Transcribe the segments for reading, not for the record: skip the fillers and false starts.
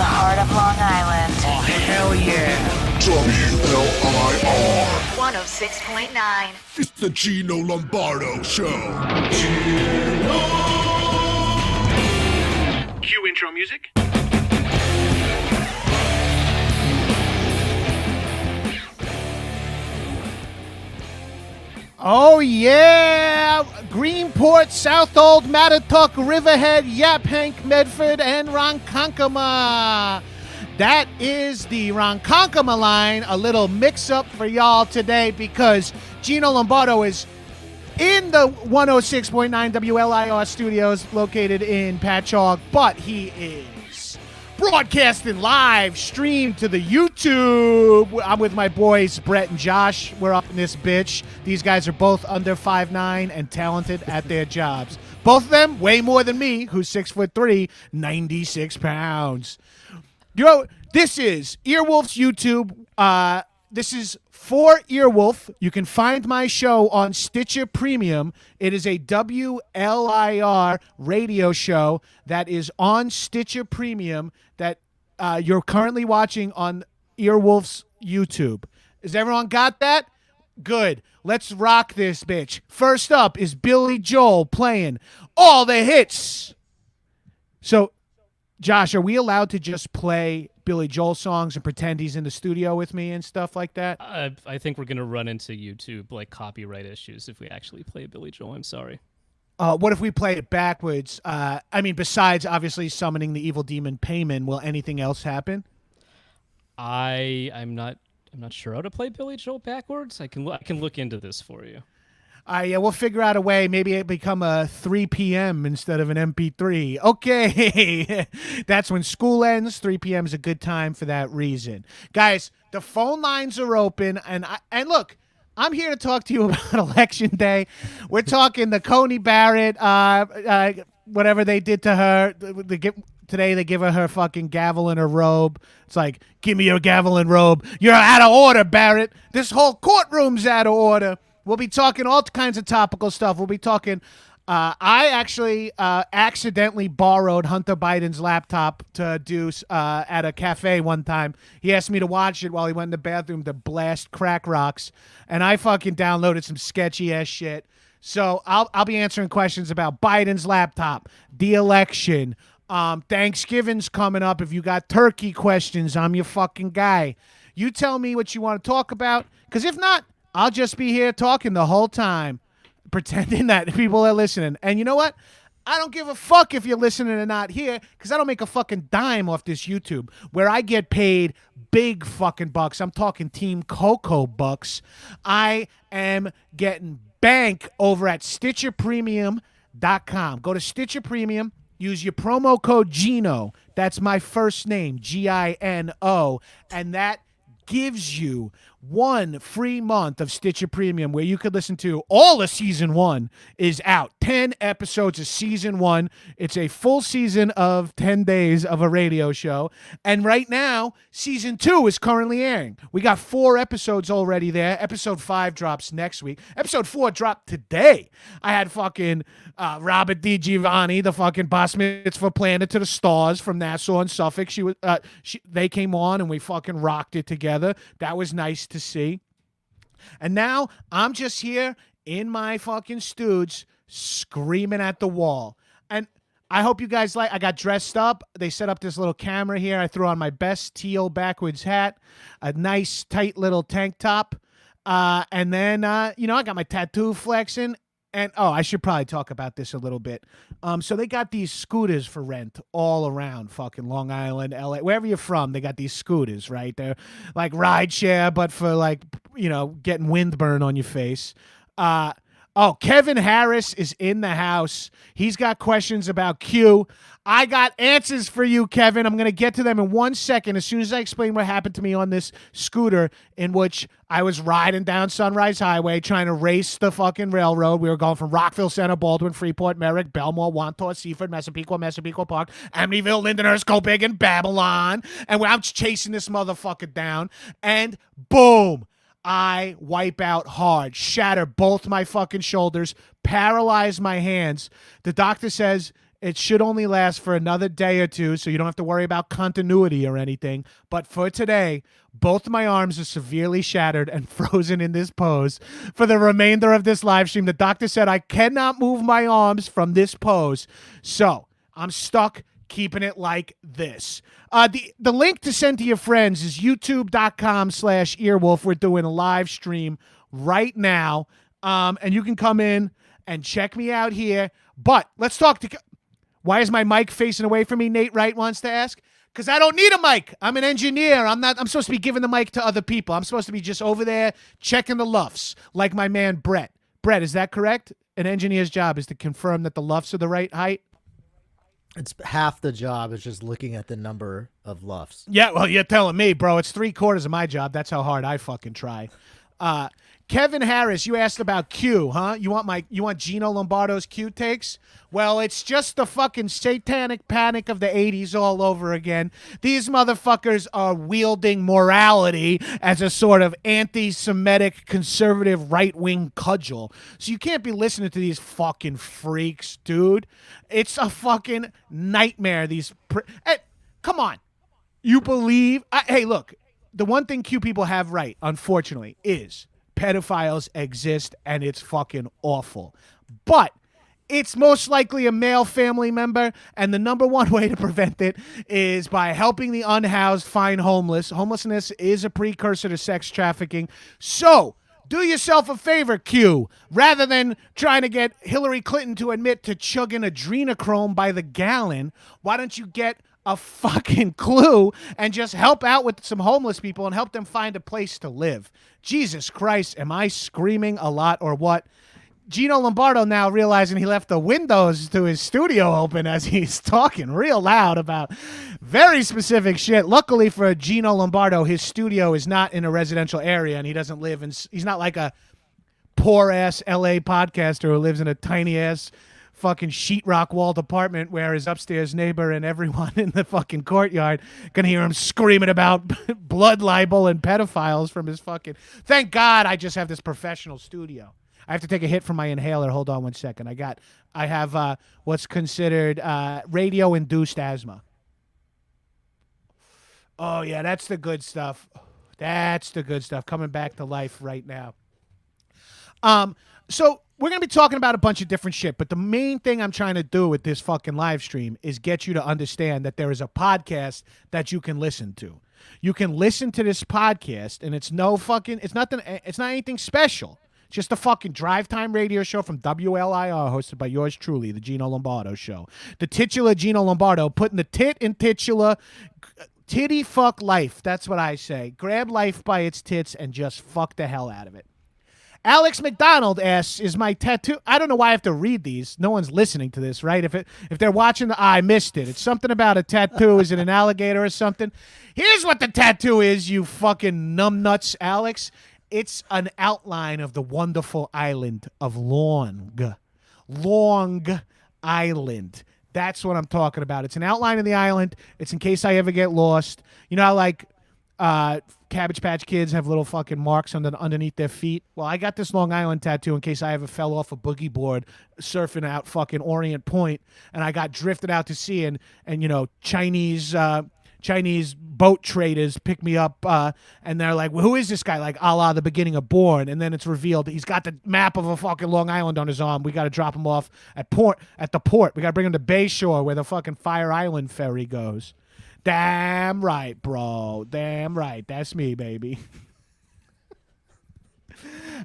the heart of Long Island. Oh, hell yeah. WLIR. 106.9. It's the Gino Lombardo Show. Cue intro music. Oh, yeah! Greenport, Southold, Mattatuck, Riverhead, Yaphank, Medford, and Ronkonkoma. That is the Ronkonkoma line. A little mix-up for y'all today because Gino Lombardo is in the 106.9 WLIR studios located in Patchogue, but he is broadcasting live stream to the YouTube. I'm with my boys, Brett and Josh. We're up in this bitch. These guys are both under 5'9" and talented at their jobs. Both of them way more than me, who's 6'3", 96 pounds. Yo, this is Earwolf's YouTube. This is for Earwolf. You can find my show on Stitcher Premium. It is a WLIR radio show that is on Stitcher Premium that you're currently watching on Earwolf's YouTube. Has everyone got that? Good. Let's rock this bitch. First up is Billy Joel playing all the hits. So, Josh, are we allowed to just play Billy Joel songs and pretend he's in the studio with me and stuff like that? I think we're going to run into YouTube like copyright issues if we actually play Billy Joel. I'm sorry. What if we play it backwards? Besides obviously summoning the evil demon Payman, will anything else happen? I'm not sure how to play Billy Joel backwards. I can look into this for you. Yeah, we'll figure out a way. Maybe it become a 3 p.m. instead of an MP3. Okay. That's when school ends. 3 p.m. is a good time for that reason. Guys, the phone lines are open. And look, I'm here to talk to you about Election Day. We're talking the Coney Barrett, whatever they did to her. Today they give her fucking gavel in her robe. It's like, give me your gavel and robe. You're out of order, Barrett. This whole courtroom's out of order. We'll be talking all kinds of topical stuff. We'll be talking. I actually accidentally borrowed Hunter Biden's laptop to do at a cafe one time. He asked me to watch it while he went in the bathroom to blast crack rocks, and I fucking downloaded some sketchy ass shit. So I'll be answering questions about Biden's laptop, the election. Thanksgiving's coming up. If you got turkey questions, I'm your fucking guy. You tell me what you want to talk about, because if not, I'll just be here talking the whole time, pretending that people are listening. And you know what? I don't give a fuck if you're listening or not here, because I don't make a fucking dime off this YouTube, where I get paid big fucking bucks. I'm talking Team Coco bucks. I am getting bank over at StitcherPremium.com. Go to Stitcher Premium. Use your promo code Gino. That's my first name, Gino, and that gives you 1 free month of Stitcher Premium where you could listen to all of season 1 is out. 10 episodes of season 1. It's a full season of 10 days of a radio show. And right now, season 2 is currently airing. We got 4 episodes already there. Episode 5 drops next week. Episode 4 dropped today. I had fucking Robert DiGiovanni, the fucking boss mitzvah Planet to the Stars from Nassau and Suffolk. They came on and we fucking rocked it together. That was nice to see. And now I'm just here in my fucking stooge screaming at the wall. And I hope you guys like, I got dressed up. They set up this little camera here. I threw on my best teal backwards hat, a nice tight little tank top. And then, I got my tattoo flexing. And, I should probably talk about this a little bit. So they got these scooters for rent all around fucking Long Island, LA, wherever you're from, they got these scooters, right? They're like ride share, but for like, getting windburn on your face. Kevin Harris is in the house. He's got questions about Q. I got answers for you, Kevin. I'm going to get to them in 1 second as soon as I explain what happened to me on this scooter in which I was riding down Sunrise Highway trying to race the fucking railroad. We were going from Rockville Center, Baldwin, Freeport, Merrick, Belmore, Wantor, Seaford, Massapequa Park, Amityville, Lindenhurst, Copiague, and Babylon. And I'm chasing this motherfucker down. And boom. I wipe out hard, shatter both my fucking shoulders, paralyze my hands. The doctor says It should only last for another day or two, so you don't have to worry about continuity or anything. But for today, both my arms are severely shattered and frozen in this pose for the remainder of this live stream. The doctor said I cannot move my arms from this pose, so I'm stuck keeping it like this. The link to send to your friends is youtube.com/earwolf. We're doing a live stream right now, and you can come in and check me out here. But let's talk to... Why is my mic facing away from me, Nate Wright wants to ask? Because I don't need a mic. I'm an engineer. I'm supposed to be giving the mic to other people. I'm supposed to be just over there checking the luffs, like my man Brett. Brett, is that correct? An engineer's job is to confirm that the luffs are the right height? It's half the job is just looking at the number of luffs. Yeah, well, you're telling me, bro. It's 3/4 of my job. That's how hard I fucking try. Kevin Harris, you asked about Q, huh? You want Gino Lombardo's Q takes? Well, it's just the fucking satanic panic of the 80s all over again. These motherfuckers are wielding morality as a sort of anti-Semitic, conservative, right-wing cudgel. So you can't be listening to these fucking freaks, dude. It's a fucking nightmare. Hey, come on. You believe... hey, look. The one thing Q people have right, unfortunately, is... pedophiles exist, and it's fucking awful. But it's most likely a male family member, and the number one way to prevent it is by helping the unhoused find homeless. Homelessness is a precursor to sex trafficking. So do yourself a favor, Q. Rather than trying to get Hillary Clinton to admit to chugging adrenochrome by the gallon, why don't you get a fucking clue and just help out with some homeless people and help them find a place to live? Jesus Christ, am I screaming a lot or what? Gino Lombardo now realizing he left the windows to his studio open as he's talking real loud about very specific shit. Luckily for Gino Lombardo, his studio is not in a residential area, and he doesn't live in... He's not like a poor-ass L.A. podcaster who lives in a tiny-ass fucking sheetrock walled apartment where his upstairs neighbor and everyone in the fucking courtyard can hear him screaming about blood libel and pedophiles from his fucking... Thank God I just have this professional studio. I have to take a hit from my inhaler. Hold on one second. I have what's considered radio-induced asthma. Oh, yeah, that's the good stuff. That's the good stuff. Coming back to life right now. So we're going to be talking about a bunch of different shit, but the main thing I'm trying to do with this fucking live stream is get you to understand that there is a podcast that you can listen to. You can listen to this podcast, and it's not anything special. Just a fucking drive time radio show from WLIR hosted by yours truly, the Gino Lombardo Show. The titular Gino Lombardo putting the tit in titular, titty fuck life. That's what I say. Grab life by its tits and just fuck the hell out of it. Alex McDonald asks, is my tattoo... I don't know why I have to read these. No one's listening to this, right? If they're watching, I missed it. It's something about a tattoo. Is it an alligator or something? Here's what the tattoo is, you fucking numbnuts, Alex. It's an outline of the wonderful island of Long Island. That's what I'm talking about. It's an outline of the island. It's in case I ever get lost. You know how, like, Cabbage Patch Kids have little fucking marks underneath their feet? Well, I got this Long Island tattoo in case I ever fell off a boogie board surfing out fucking Orient Point, and I got drifted out to sea, and you know, Chinese boat traders pick me up, and they're like, well, who is this guy? Like, a la the beginning of Bourne. And then it's revealed that he's got the map of a fucking Long Island on his arm. We got to drop him off at the port. We got to bring him to Bayshore where the fucking Fire Island ferry goes. Damn right, bro. Damn right. That's me, baby.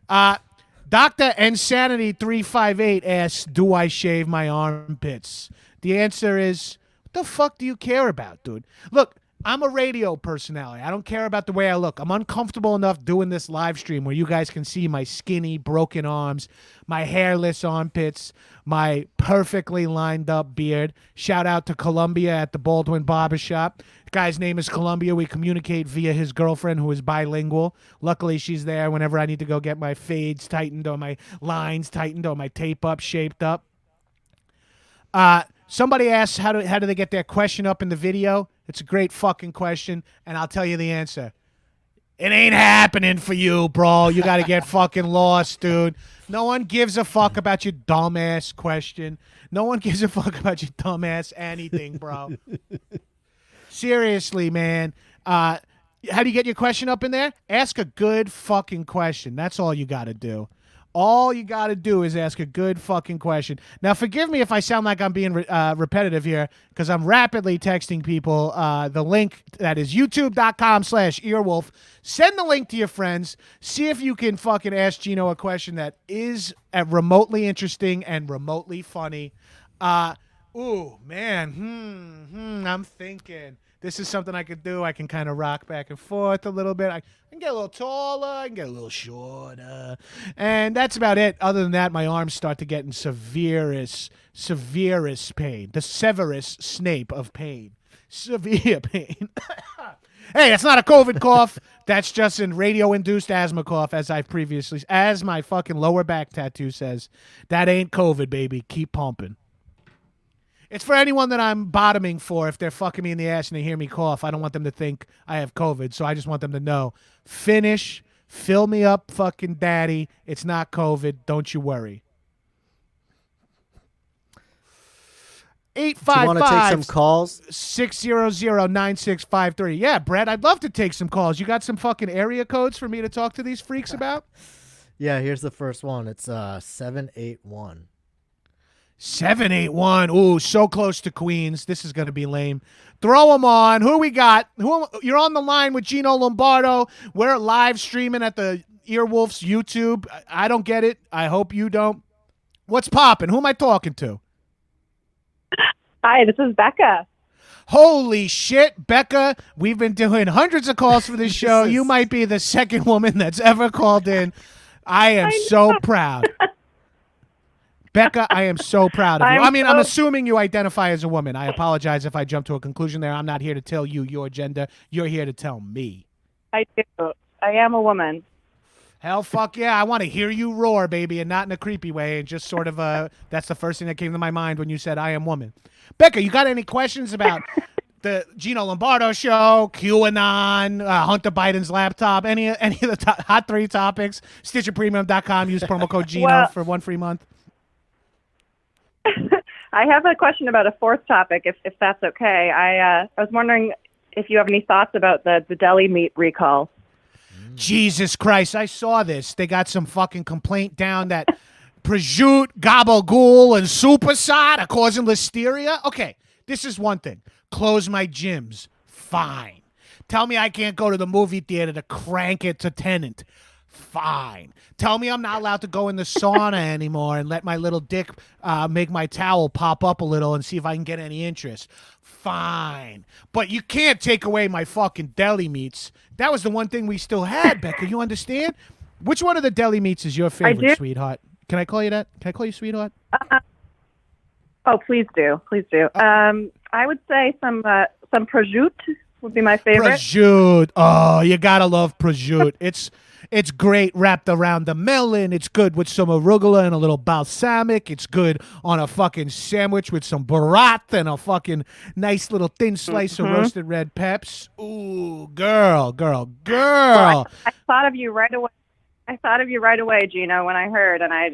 Dr. Insanity 358 asks, do I shave my armpits? The answer is, what the fuck do you care about, dude? Look, I'm a radio personality. I don't care about the way I look. I'm uncomfortable enough doing this live stream where you guys can see my skinny, broken arms, my hairless armpits, my perfectly lined up beard. Shout out to Columbia at the Baldwin Barbershop. The guy's name is Columbia. We communicate via his girlfriend, who is bilingual. Luckily, she's there whenever I need to go get my fades tightened or my lines tightened or my tape up, shaped up. Somebody asks how do they get their question up in the video? It's a great fucking question, and I'll tell you the answer. It ain't happening for you, bro. You got to get fucking lost, dude. No one gives a fuck about your dumbass question. No one gives a fuck about your dumbass anything, bro. Seriously, man. How do you get your question up in there? Ask a good fucking question. That's all you got to do. All you got to do is ask a good fucking question. Now, forgive me if I sound like I'm being repetitive here because I'm rapidly texting people the link that is youtube.com/earwolf. Send the link to your friends. See if you can fucking ask Gino a question that is remotely interesting and remotely funny. Ooh, man. I'm thinking. This is something I could do. I can kind of rock back and forth a little bit. I can get a little taller. I can get a little shorter. And that's about it. Other than that, my arms start to get in severest pain. The Severus Snape of pain. Severe pain. Hey, that's not a COVID cough. That's just a radio-induced asthma cough, as my fucking lower back tattoo says. That ain't COVID, baby. Keep pumping. It's for anyone that I'm bottoming for. If they're fucking me in the ass and they hear me cough, I don't want them to think I have COVID. So I just want them to know. Finish. Fill me up, fucking daddy. It's not COVID. Don't you worry. 855. Do you want to take some calls? 600-9653. Yeah, Brett, I'd love to take some calls. You got some fucking area codes for me to talk to these freaks about? Yeah, here's the first one. It's 781. 781. Ooh, so close to Queens. This is going to be lame. Throw them on. Who we got? You're on the line with Gino Lombardo. We're live streaming at the Earwolf's YouTube. I don't get it. I hope you don't. What's popping? Who am I talking to? Hi, this is Becca. Holy shit, Becca. We've been doing hundreds of calls for this show. You might be the second woman that's ever called in. I am so proud. Becca, I am so proud of you. I'm assuming you identify as a woman. I apologize if I jump to a conclusion there. I'm not here to tell you your gender. You're here to tell me. I do. I am a woman. Hell, fuck yeah. I want to hear you roar, baby, and not in a creepy way. And just sort of that's the first thing that came to my mind when you said I am woman. Becca, you got any questions about the Gino Lombardo show, QAnon, Hunter Biden's laptop, any of the hot three topics? StitcherPremium.com. Use promo code Gino for 1 free month. I have a question about a fourth topic, if that's okay. I was wondering if you have any thoughts about the deli meat recall. Jesus Christ, I saw this. They got some fucking complaint down that prosciutto, gabagool, and supersat are causing listeria. Okay, this is one thing. Close my gyms. Fine. Tell me I can't go to the movie theater to crank it to Tenant. Fine. Tell me I'm not allowed to go in the sauna anymore and let my little dick make my towel pop up a little and see if I can get any interest. Fine. But you can't take away my fucking deli meats. That was the one thing we still had, Becca. You understand? Which one of the deli meats is your favorite, sweetheart? Can I call you that? Can I call you sweetheart? Oh, please do. Please do. I would say some prosciutto would be my favorite. Prosciutto. Oh, you gotta love prosciutto. It's great wrapped around the melon. It's good with some arugula and a little balsamic. It's good on a fucking sandwich with some barat and a fucking nice little thin slice of roasted red peps. Ooh, girl. Well, I thought of you right away. Gino, when I heard, and I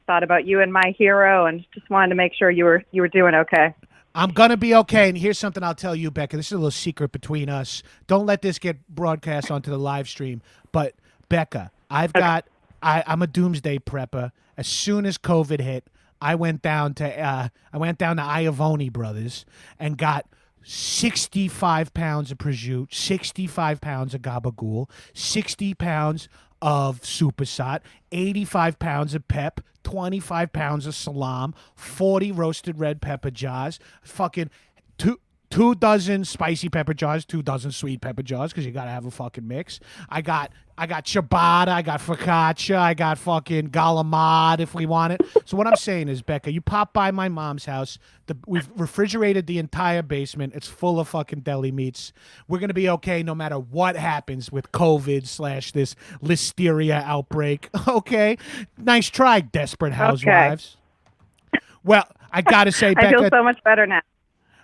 thought about you and my hero, and just wanted to make sure you were doing okay. I'm going to be okay, and here's something I'll tell you, Becca. This is a little secret between us. Don't let this get broadcast onto the live stream, but Becca, I'm a doomsday prepper. As soon as COVID hit, I went down to Iavoni Brothers and got 65 pounds of prosciutto, 65 pounds of gabagool, 60 pounds of supersat, 85 pounds of pep, 25 pounds of salam, 40 roasted red pepper jars, fucking 2 dozen spicy pepper jars, 2 dozen sweet pepper jars, because you got to have a fucking mix. I got ciabatta, I got focaccia, I got fucking galamad if we want it. So what I'm saying is, Becca, you pop by my mom's house. We've refrigerated the entire basement. It's full of fucking deli meats. We're going to be okay no matter what happens with COVID / this listeria outbreak. Okay? Nice try, Desperate Housewives. Okay. Well, I got to say, Becca. I feel so much better now.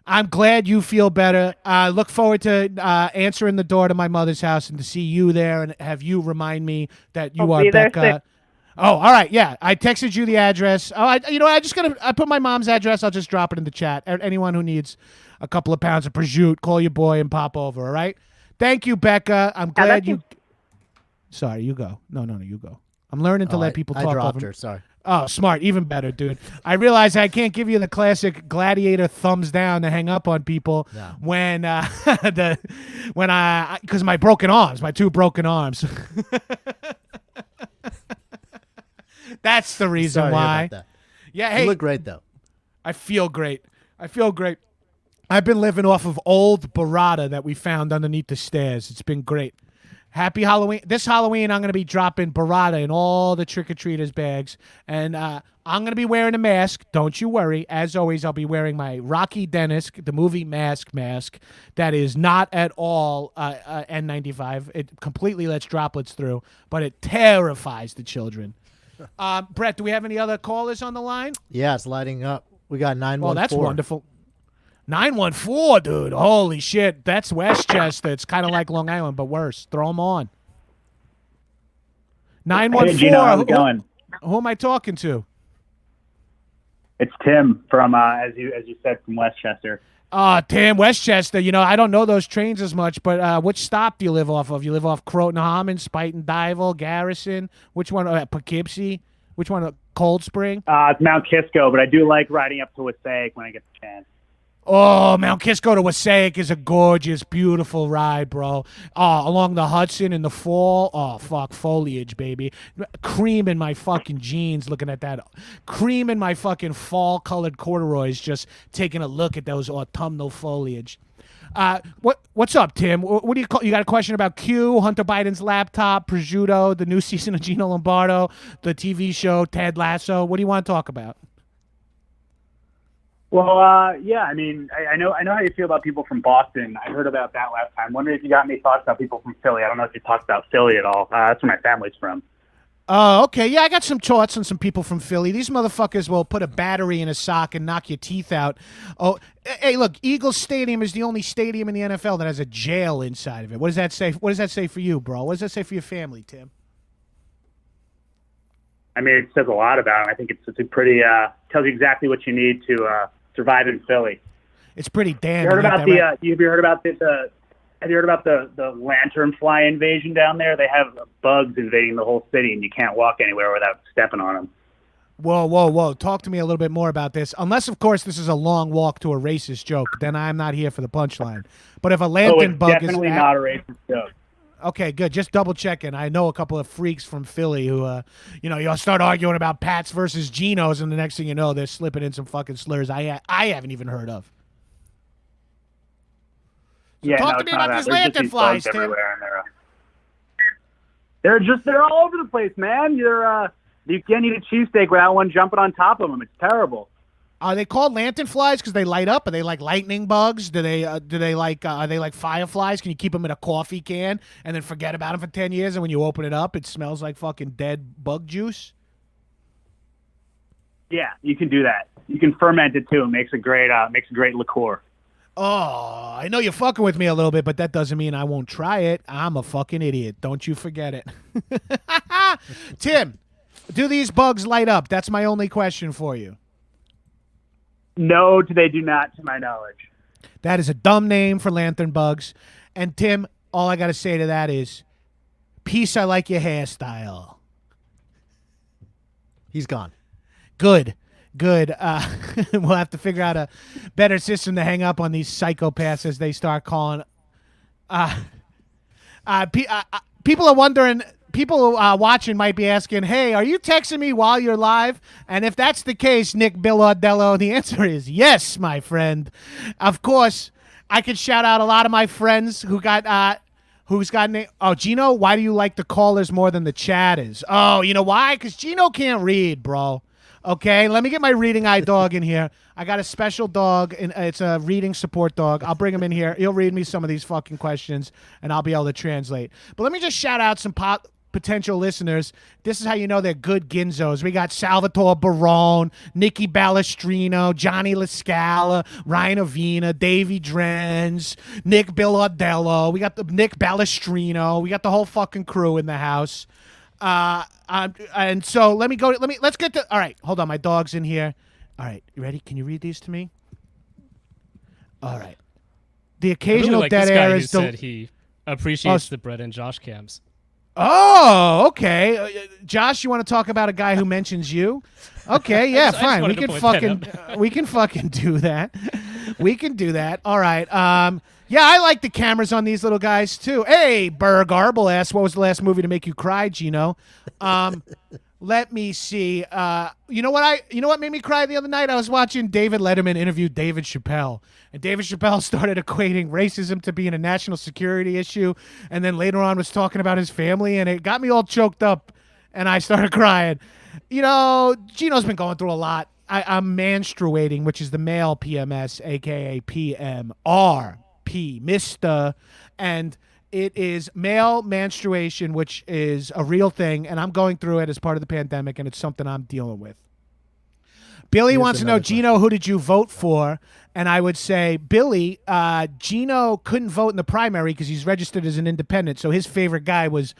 I'm glad you feel better. Look forward to answering the door to my mother's house and to see you there and have you remind me that you I'll are be there Becca. Oh, all right. Yeah, I texted you the address. Oh, I put my mom's address. I'll just drop it in the chat. Anyone who needs a couple of pounds of prosciutto, call your boy and pop over. All right. Thank you, Becca. I'm glad you. Sorry, you go. No, you go. I'm learning to let people talk. I dropped over. her. Sorry. Oh, smart. Even better, dude. I realize I can't give you the classic gladiator thumbs down to hang up on people when because my broken arms, my 2 broken arms. That's the reason Sorry why. about that. Yeah, hey. You look great though. I feel great. I've been living off of old burrata that we found underneath the stairs. It's been great. Happy Halloween. This Halloween, I'm going to be dropping burrata in all the trick-or-treaters' bags. And I'm going to be wearing a mask. Don't you worry. As always, I'll be wearing my Rocky Dennis, the movie mask that is not at all N95. It completely lets droplets through, but it terrifies the children. Brett, do we have any other callers on the line? Yeah, it's lighting up. We got 914. Oh, that's wonderful. 914, dude. Holy shit. That's Westchester. It's kind of like Long Island, but worse. Throw them on. 914. Hey, Gino, how's it going? Who am I talking to? It's Tim from, as you said, from Westchester. Tim, Westchester. You know, I don't know those trains as much, but which stop do you live off of? You live off Croton Harmon, Spuyten Duyvil, Garrison? Which one? Poughkeepsie? Which one? Cold Spring? It's Mount Kisco, but I do like riding up to Wassaic when I get the chance. Oh, Mount Kisco to Wassaic is a gorgeous, beautiful ride, bro. Along the Hudson in the fall. Oh, fuck, foliage, baby. Cream in my fucking jeans looking at that. Cream in my fucking fall-colored corduroys just taking a look at those autumnal foliage. What's up, Tim? What do you call? You got a question about Q, Hunter Biden's laptop, prosciutto, the new season of Gino Lombardo, the TV show Ted Lasso? What do you want to talk about? Well, yeah, I mean, I know how you feel about people from Boston. I heard about that last time. Wondering if you got any thoughts about people from Philly. I don't know if you talked about Philly at all. That's where my family's from. Oh, okay. Yeah, I got some thoughts on some people from Philly. These motherfuckers will put a battery in a sock and knock your teeth out. Oh, hey, look, Eagles Stadium is the only stadium in the NFL that has a jail inside of it. What does that say? What does that say for you, bro? What does that say for your family, Tim? I mean, it says a lot about it. I think it's a pretty tells you exactly what you need to survive in Philly. It's pretty damn. Have you heard about the lantern fly invasion down there? They have bugs invading the whole city, and you can't walk anywhere without stepping on them. Whoa. Talk to me a little bit more about this. Unless, of course, this is a long walk to a racist joke. Then I'm not here for the punchline. But if a lantern bug it's definitely not a racist joke. Okay, good. Just double checking. I know a couple of freaks from Philly who, you'll start arguing about Pats versus Geno's, and the next thing you know, they're slipping in some fucking slurs I haven't even heard of. So talk to me about these lantern flies, Tim. They're all over the place, man. You can't eat a cheesesteak without one jumping on top of them. It's terrible. Are they called lantern flies because they light up? Are they like lightning bugs? Are they like fireflies? Can you keep them in a coffee can and then forget about them for 10 years? And when you open it up, it smells like fucking dead bug juice? Yeah, you can do that. You can ferment it too. It makes a great liqueur. Oh, I know you're fucking with me a little bit, but that doesn't mean I won't try it. I'm a fucking idiot. Don't you forget it. Tim, do these bugs light up? That's my only question for you. No, they do not, to my knowledge. That is a dumb name for lantern bugs. And Tim, all I got to say to that is, peace, I like your hairstyle. He's gone. Good. We'll have to figure out a better system to hang up on these psychopaths as they start calling. People are wondering... People watching might be asking, hey, are you texting me while you're live? And if that's the case, Nick Billardello, the answer is yes, my friend. Of course, I could shout out a lot of my friends who's got Gino, why do you like the callers more than the chatters? Oh, you know why? Because Gino can't read, bro. Okay, let me get my reading eye dog in here. I got a special dog, and it's a reading support dog. I'll bring him in here. He'll read me some of these fucking questions, and I'll be able to translate. But let me just shout out some potential listeners, this is how you know they're good ginzos. We got Salvatore Barone, Nikki Balestrino, Johnny LaScala, Ryan Avina, Davey Drenz, Nick Bilardello. We got the Nick Balestrino. We got the whole fucking crew in the house. And so let's get to. All right, hold on. My dog's in here. All right, you ready? Can you read these to me? All right. The occasional like dead this guy air who is said he appreciates the Brett and Josh cams. Oh, okay. Josh, you want to talk about a guy who mentions you? Okay, yeah, I just fine. We wanted to can point fucking do that. We can do that. All right. Yeah, I like the cameras on these little guys too. Hey, Burr Garble asks, what was the last movie to make you cry, Gino? Let me see. You know what made me cry the other night? I was watching David Letterman interview David Chappelle. And David Chappelle started equating racism to being a national security issue, and then later on was talking about his family, and it got me all choked up, and I started crying. You know, Gino's been going through a lot. I'm menstruating, which is the male PMS, aka PMRP, Mister, and it is male menstruation, which is a real thing, and I'm going through it as part of the pandemic, and it's something I'm dealing with. Billy wants to know, Gino, who did you vote for? And I would say, Billy, Gino couldn't vote in the primary because he's registered as an independent, so his favorite guy was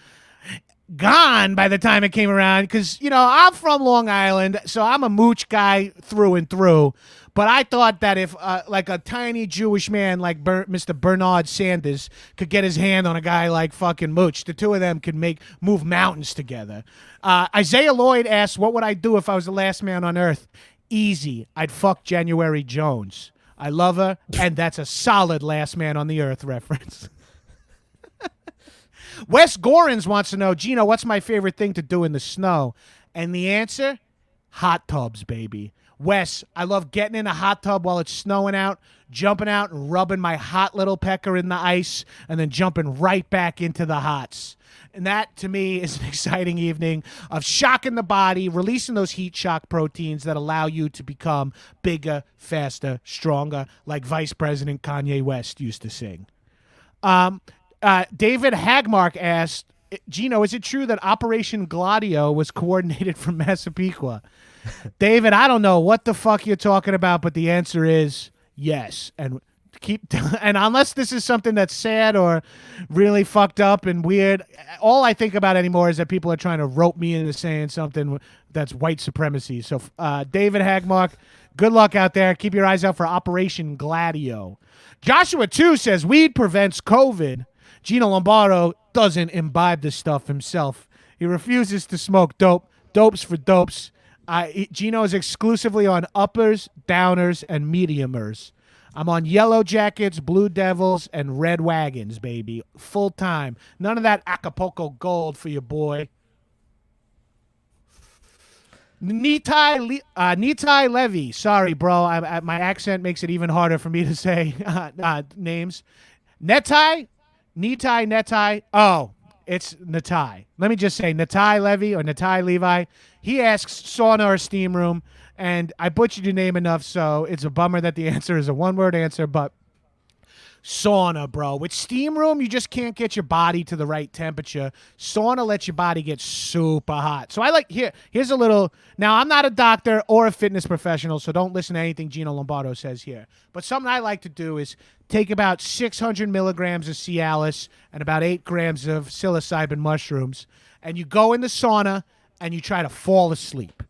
gone by the time it came around because, you know, I'm from Long Island, so I'm a mooch guy through and through. But I thought that if like a tiny Jewish man like Mr. Bernard Sanders could get his hand on a guy like fucking Mooch, the two of them could move mountains together. Isaiah Lloyd asks, what would I do if I was the last man on earth? Easy. I'd fuck January Jones. I love her, and that's a solid last man on the earth reference. Wes Gorins wants to know, Gino, what's my favorite thing to do in the snow? And the answer, hot tubs, baby. Wes, I love getting in a hot tub while it's snowing out, jumping out and rubbing my hot little pecker in the ice, and then jumping right back into the hots. And that, to me, is an exciting evening of shocking the body, releasing those heat shock proteins that allow you to become bigger, faster, stronger, like Vice President Kanye West used to sing. David Hagmark asked, Gino, is it true that Operation Gladio was coordinated from Massapequa? David, I don't know what the fuck you're talking about, but the answer is yes. And and unless this is something that's sad or really fucked up and weird, all I think about anymore is that people are trying to rope me into saying something that's white supremacy. So, David Hagmark, good luck out there. Keep your eyes out for Operation Gladio. Joshua 2 says weed prevents COVID. Gino Lombardo doesn't imbibe the stuff himself. He refuses to smoke dope. Dopes for dopes. Gino is exclusively on uppers, downers, and mediumers. I'm on Yellow Jackets, Blue Devils, and Red Wagons, baby. Full time. None of that Acapulco Gold for your boy. Nitai Levy. Sorry, bro. My accent makes it even harder for me to say names. Netai. Oh, it's Natai. Let me just say Natai Levy or Natai Levi. He asks sauna or steam room, and I butchered your name enough, so it's a bummer that the answer is a one-word answer, but sauna, bro. With steam room, you just can't get your body to the right temperature. Sauna lets your body get super hot. So I like, here's a little, now I'm not a doctor or a fitness professional, so don't listen to anything Gino Lombardo says here. But something I like to do is take about 600 milligrams of Cialis and about 8 grams of psilocybin mushrooms, and you go in the sauna and you try to fall asleep.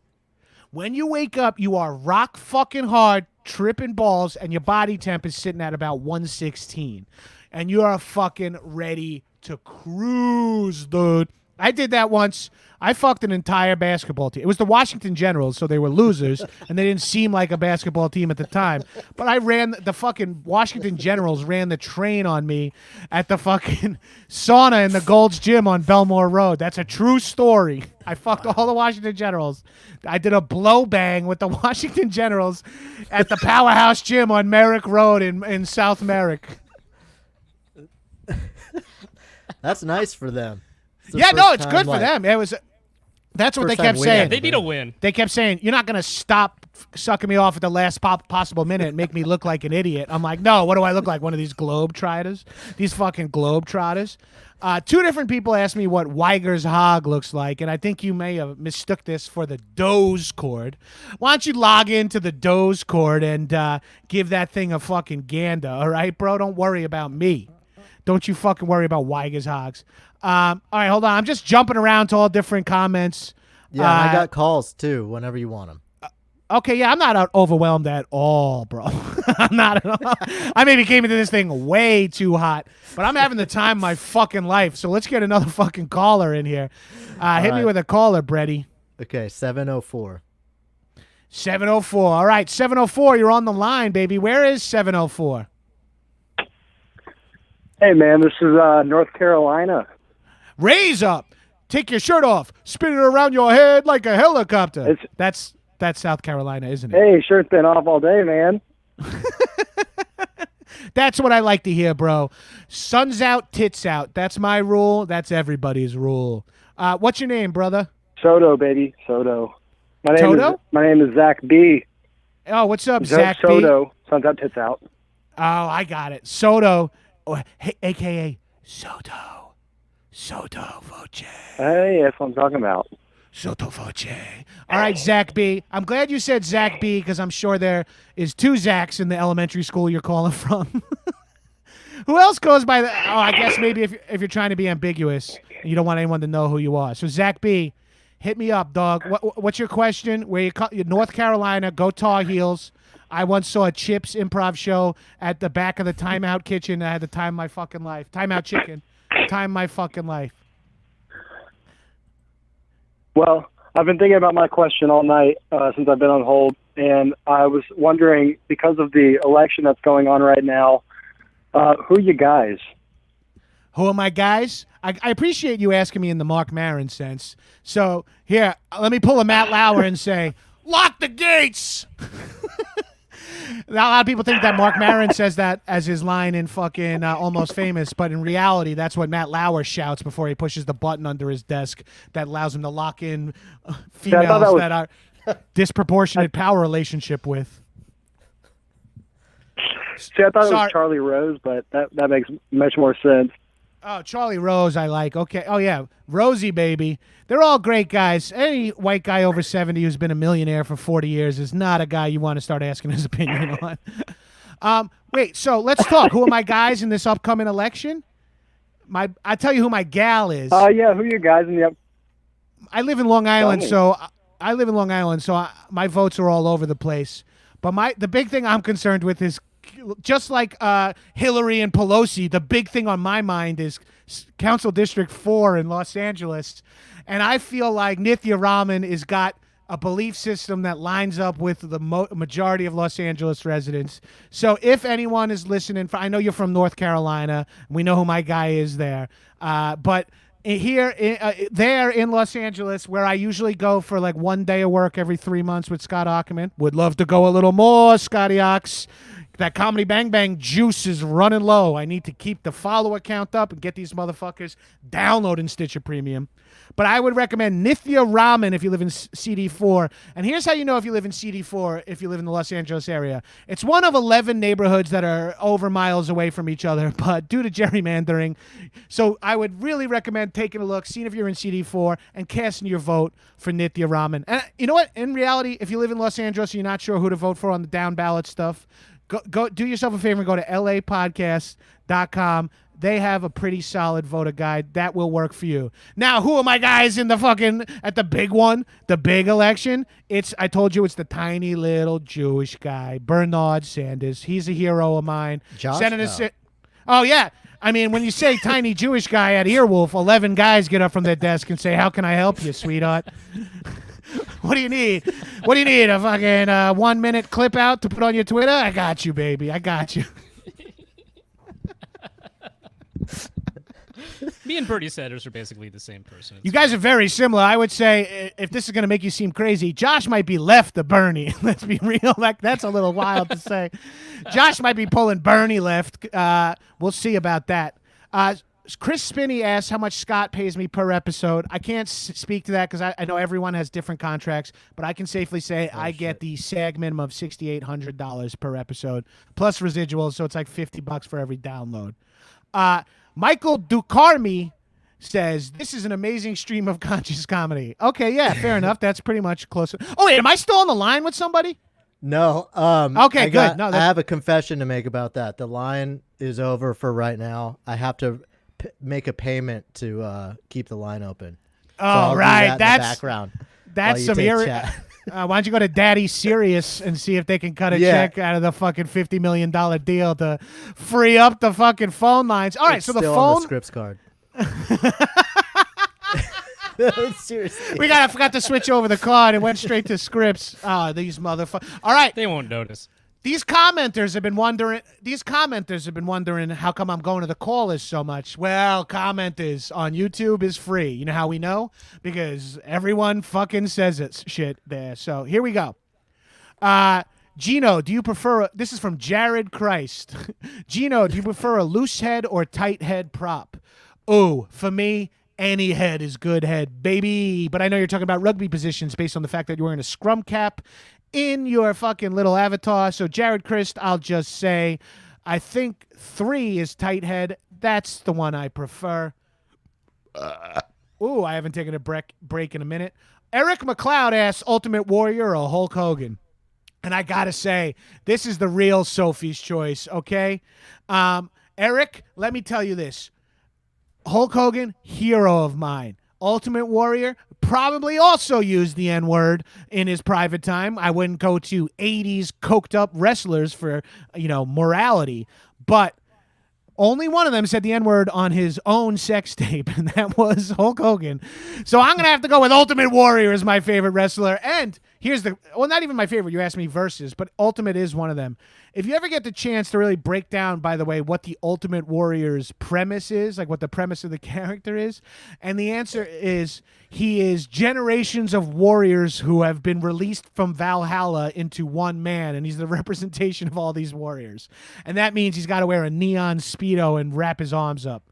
When you wake up, you are rock fucking hard, tripping balls, and your body temp is sitting at about 116. And you are fucking ready to cruise, dude. I did that once. I fucked an entire basketball team. It was the Washington Generals, so they were losers, and they didn't seem like a basketball team at the time. But I ran the fucking Washington Generals ran the train on me at the fucking sauna in the Gold's Gym on Belmore Road. That's a true story. I fucked all the Washington Generals. I did a blow bang with the Washington Generals at the Powerhouse Gym on Merrick Road in South Merrick. That's nice for them. Yeah, no, it's good for them. It was. That's what they kept saying. They need a win. They kept saying, you're not going to stop sucking me off at the last possible minute and make me look like an idiot. I'm like, no, what do I look like? One of these globetrotters? These fucking globetrotters? Two different people asked me what Weiger's hog looks like, and I think you may have mistook this for the Doze cord. Why don't you log into the Doze cord and give that thing a fucking gander, all right, bro? Don't worry about me. Don't you fucking worry about Weiger's hogs. All right, hold on. I'm just jumping around to all different comments. Yeah, and I got calls too whenever you want them. Okay, yeah, I'm not overwhelmed at all, bro. I'm not at all. I maybe came into this thing way too hot, but I'm having the time of my fucking life. So let's get another fucking caller in here. Hit me with a caller, Brady. Okay, 704. 704. All right, 704, you're on the line, baby. Where is 704? Hey, man, this is North Carolina. Raise up. Take your shirt off. Spin it around your head like a helicopter. That's South Carolina, isn't it? Hey, shirt's been off all day, man. That's what I like to hear, bro. Sun's out, tits out. That's my rule. That's everybody's rule. What's your name, brother? Soto, baby. Soto. My name is Zach B. Oh, what's up, Zach B? Soto. Sun's out, tits out. Oh, I got it. Soto, a.k.a. Soto. Soto Voce. Hey, that's what I'm talking about. Soto Voce. All right, Zach B. I'm glad you said Zach B because I'm sure there is two Zachs in the elementary school you're calling from. Who else goes by the... Oh, I guess maybe if you're trying to be ambiguous and you don't want anyone to know who you are. So, Zach B., hit me up, dog. What's your question? You're North Carolina, go Tar Heels. I once saw a Chips improv show at the back of the Timeout Kitchen. I had the time of my fucking life. Timeout Chicken. Time of my fucking life. Well, I've been thinking about my question all night since I've been on hold, and I was wondering, because of the election that's going on right now, who are you guys? Who are my guys? I appreciate you asking me in the Mark Maron sense. So, here, let me pull a Matt Lauer and say, lock the gates! A lot of people think that Mark Maron says that as his line in fucking Almost Famous, but in reality, that's what Matt Lauer shouts before he pushes the button under his desk that allows him to lock in females that are disproportionate power relationship with. See, I thought it was Charlie Rose, but that makes much more sense. Oh, Charlie Rose, I like. Okay. Oh, yeah. Rosie, baby. They're all great guys. Any white guy over 70 who's been a millionaire for 40 years is not a guy you want to start asking his opinion on. Wait, so let's talk. Who are my guys in this upcoming election? I tell you who my gal is. Yeah, who are you guys in the I live in Long Island, so my votes are all over the place. But the big thing I'm concerned with is, just like Hillary and Pelosi, the big thing on my mind is Council District 4 in Los Angeles. And I feel like Nithya Raman has got a belief system that lines up with the majority of Los Angeles residents. So if anyone is listening, I know you're from North Carolina. We know who my guy is there. But there in Los Angeles, where I usually go for like 1 day of work every 3 months with Scott Ackerman. Would love to go a little more, Scotty Ox. That Comedy Bang Bang juice is running low. I need to keep the follower count up and get these motherfuckers downloading Stitcher Premium. But I would recommend Nithya Raman if you live in CD4. And here's how you know if you live in CD4, if you live in the Los Angeles area. It's one of 11 neighborhoods that are over miles away from each other, but due to gerrymandering. So I would really recommend taking a look, seeing if you're in CD4, and casting your vote for Nithya Raman. And you know what? In reality, if you live in Los Angeles and you're not sure who to vote for on the down ballot stuff, go do yourself a favor and go to lapodcast.com. They have a pretty solid voter guide that will work for you. Now, who are my guys in the at the big one, the big election? I told you it's the tiny little Jewish guy, Bernard Sanders. He's a hero of mine. Oh, yeah. I mean, when you say tiny Jewish guy at Earwolf, 11 guys get up from their desk and say, how can I help you, sweetheart? What do you need? What do you need? A fucking 1 minute clip out to put on your Twitter? I got you, baby. I got you. Me and Bernie Sanders are basically the same person. You guys are very similar. I would say, if this is going to make you seem crazy, Josh might be left of Bernie. Let's be real. That's a little wild to say. Josh might be pulling Bernie left. We'll see about that. Chris Spinney asks how much Scott pays me per episode. I can't speak to that because I know everyone has different contracts, but I can safely say I get the SAG minimum of $6,800 per episode plus residuals, so it's like $50 for every download. Michael Ducarmi says, this is an amazing stream of conscious comedy. Okay, yeah, fair enough. That's pretty much close. Oh, wait, am I still on the line with somebody? No. Okay, good. No, I have a confession to make about that. The line is over for right now. I have to make a payment to keep the line open. So I'll do that in the background. That's some why don't you go to Daddy Serious and see if they can cut a check out of the fucking $50 million deal to free up the fucking phone lines. All right, it's so the still phone on the Scripps card. Seriously. I forgot to switch over the card. It went straight to Scripps. Oh, these motherfuckers. All right. They won't notice. These commenters have been wondering how come I'm going to the callers so much. Well, commenters on YouTube is free. You know how we know? Because everyone fucking says it shit there. So here we go. Gino, do you prefer this is from Jared Christ. Gino, do you prefer a loose head or tight head prop? Oh, for me, any head is good head, baby. But I know you're talking about rugby positions based on the fact that you're wearing a scrum cap in your fucking little avatar. So, Jared Christ, I'll just say I think 3 is tight head. That's the one I prefer. I haven't taken a break in a minute. Eric McLeod asks, Ultimate Warrior or Hulk Hogan? And I got to say, this is the real Sophie's choice, okay? Eric, let me tell you this. Hulk Hogan, hero of mine. Ultimate Warrior, probably also used the N-word in his private time. I wouldn't go to 80s coked up wrestlers for, morality. But only one of them said the N-word on his own sex tape, and that was Hulk Hogan. So I'm going to have to go with Ultimate Warrior as my favorite wrestler. And here's not even my favorite. You asked me versus, but Ultimate is one of them. If you ever get the chance to really break down, by the way, what the Ultimate Warrior's premise is, like what the premise of the character is, and the answer is he is generations of warriors who have been released from Valhalla into one man, and he's the representation of all these warriors. And that means he's got to wear a neon Speedo and wrap his arms up.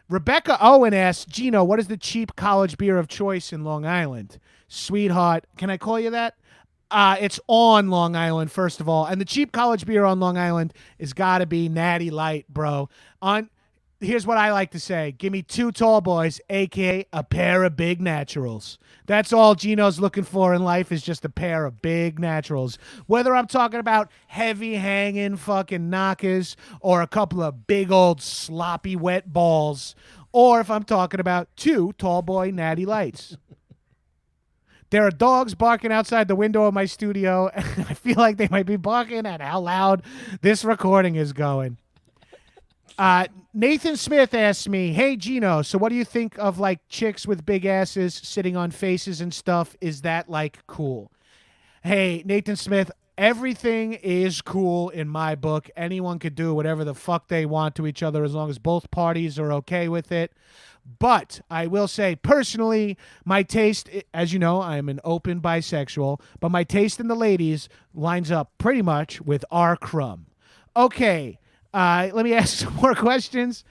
Rebecca Owen asks, Gino, what is the cheap college beer of choice in Long Island? Sweetheart, can I call you that? It's on Long Island, first of all. And the cheap college beer on Long Island is got to be Natty Light, bro. Here's what I like to say. Give me 2 tall boys, a.k.a. a pair of big naturals. That's all Gino's looking for in life is just a pair of big naturals. Whether I'm talking about heavy-hanging fucking knockers or a couple of big old sloppy wet balls, or if I'm talking about 2 tall boy Natty Lights. There are dogs barking outside the window of my studio, and I feel like they might be barking at how loud this recording is going. Nathan Smith asks me, hey, Gino, so what do you think of, like, chicks with big asses sitting on faces and stuff? Is that, like, cool? Hey, Nathan Smith, everything is cool in my book. Anyone could do whatever the fuck they want to each other as long as both parties are okay with it. But I will say, personally, my taste, as you know, I'm an open bisexual, but my taste in the ladies lines up pretty much with R. Crumb. Okay, let me ask some more questions.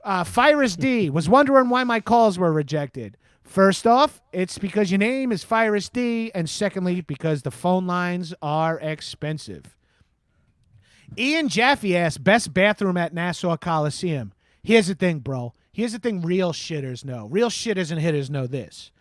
Fyrus D was wondering why my calls were rejected. First off, it's because your name is Fyrus D, and secondly, because the phone lines are expensive. Ian Jaffe asked, best bathroom at Nassau Coliseum. Here's the thing, bro. Here's the thing real shitters know. Real shitters and hitters know this.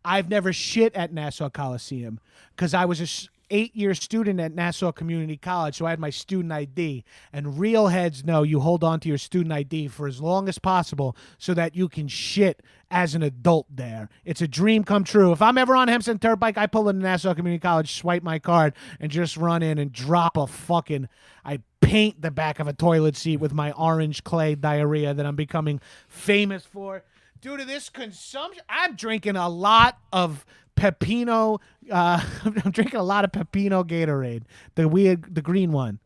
I've never shit at Nassau Coliseum because I was a 8-year student at Nassau Community College, so I had my student ID. And real heads know you hold on to your student ID for as long as possible so that you can shit as an adult there. It's a dream come true. If I'm ever on Hempstead Turnpike, I pull into Nassau Community College, swipe my card, and just run in and drop a fucking... I paint the back of a toilet seat with my orange clay diarrhea that I'm becoming famous for. Due to this consumption, I'm drinking a lot of Pepino. I'm drinking a lot of Pepino Gatorade, the green one.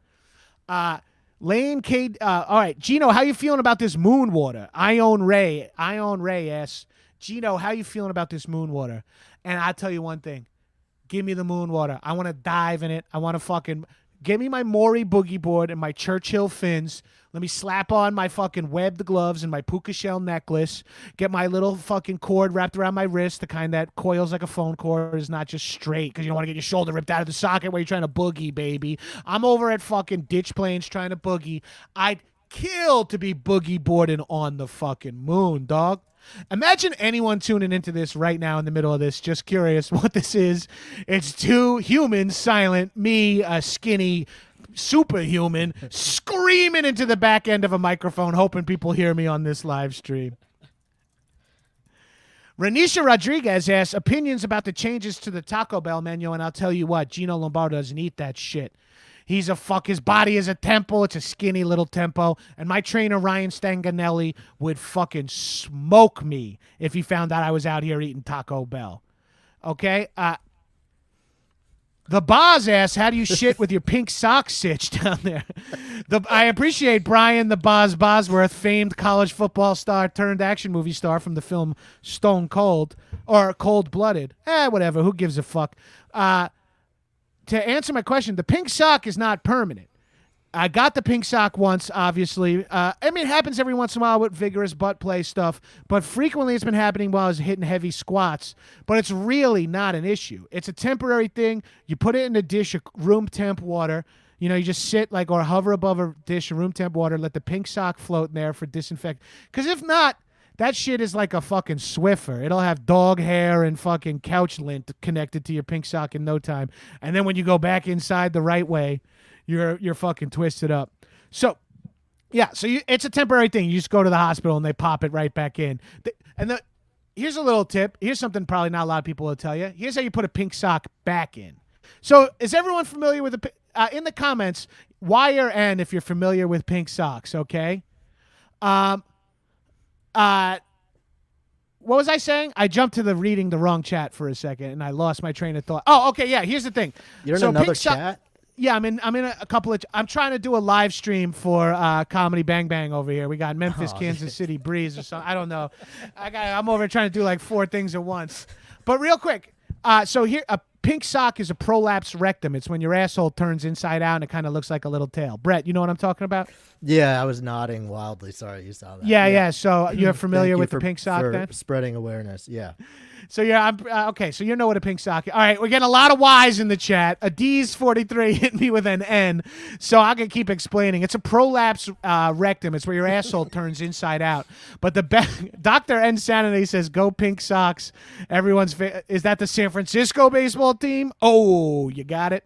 Lane K. All right, Gino, how you feeling about this moon water? Ion Ray asks, Gino, how you feeling about this moon water? And I'll tell you one thing. Give me the moon water. I want to dive in it. I want to fucking Give me my Maury boogie board and my Churchill fins. Let me slap on my fucking webbed gloves and my puka shell necklace. Get my little fucking cord wrapped around my wrist, the kind that coils like a phone cord, is not just straight because you don't want to get your shoulder ripped out of the socket while you're trying to boogie, baby. I'm over at fucking Ditch Plains trying to boogie. I'd kill to be boogie boarding on the fucking moon, dog. Imagine anyone tuning into this right now in the middle of this, just curious what this is. It's two humans, silent, me, a skinny superhuman, screaming into the back end of a microphone, hoping people hear me on this live stream. Renisha Rodriguez asks opinions about the changes to the Taco Bell menu, and I'll tell you what, Gino Lombardo doesn't eat that shit. His body is a temple. It's a skinny little tempo. And my trainer, Ryan Stanganelli, would fucking smoke me if he found out I was out here eating Taco Bell. Okay? The Boz asks, how do you shit with your pink sock sitch down there? I appreciate Brian the Boz Bosworth, famed college football star turned action movie star from the film Stone Cold, or Cold Blooded. Whatever. Who gives a fuck? To answer my question, the pink sock is not permanent. I got the pink sock once, obviously. I mean, it happens every once in a while with vigorous butt play stuff, but frequently it's been happening while I was hitting heavy squats, but it's really not an issue. It's a temporary thing. You put it in a dish of room temp water. You just sit or hover above a dish of room temp water, let the pink sock float in there for disinfect. Because if not, that shit is like a fucking Swiffer. It'll have dog hair and fucking couch lint connected to your pink sock in no time. And then when you go back inside the right way, you're fucking twisted up. So, yeah, it's a temporary thing. You just go to the hospital and they pop it right back in. Here's a little tip. Here's something probably not a lot of people will tell you. Here's how you put a pink sock back in. So is everyone familiar with in the comments, Y or N if you're familiar with pink socks, okay? What was I saying? I jumped to reading the wrong chat for a second, and I lost my train of thought. Oh, okay, yeah. Here's the thing. You're in another chat? Yeah, I'm in a couple of. I'm trying to do a live stream for Comedy Bang Bang over here. We got Memphis, Kansas City Breeze or something. I don't know. I'm over trying to do like 4 things at once. But real quick, so here a pink sock is a prolapse rectum. It's when your asshole turns inside out and it kind of looks like a little tail. Brett, you know what I'm talking about? Yeah, I was nodding wildly. Sorry, you saw that. Yeah. So you're familiar with the pink sock for then? Spreading awareness, yeah. So okay. So you know what a pink sock is. All right, we're getting a lot of Y's in the chat. A D's 43 hit me with an N, so I can keep explaining. It's a prolapse rectum. It's where your asshole turns inside out. But Dr. Insanity says, "Go pink socks." Is that the San Francisco baseball team? Oh, you got it.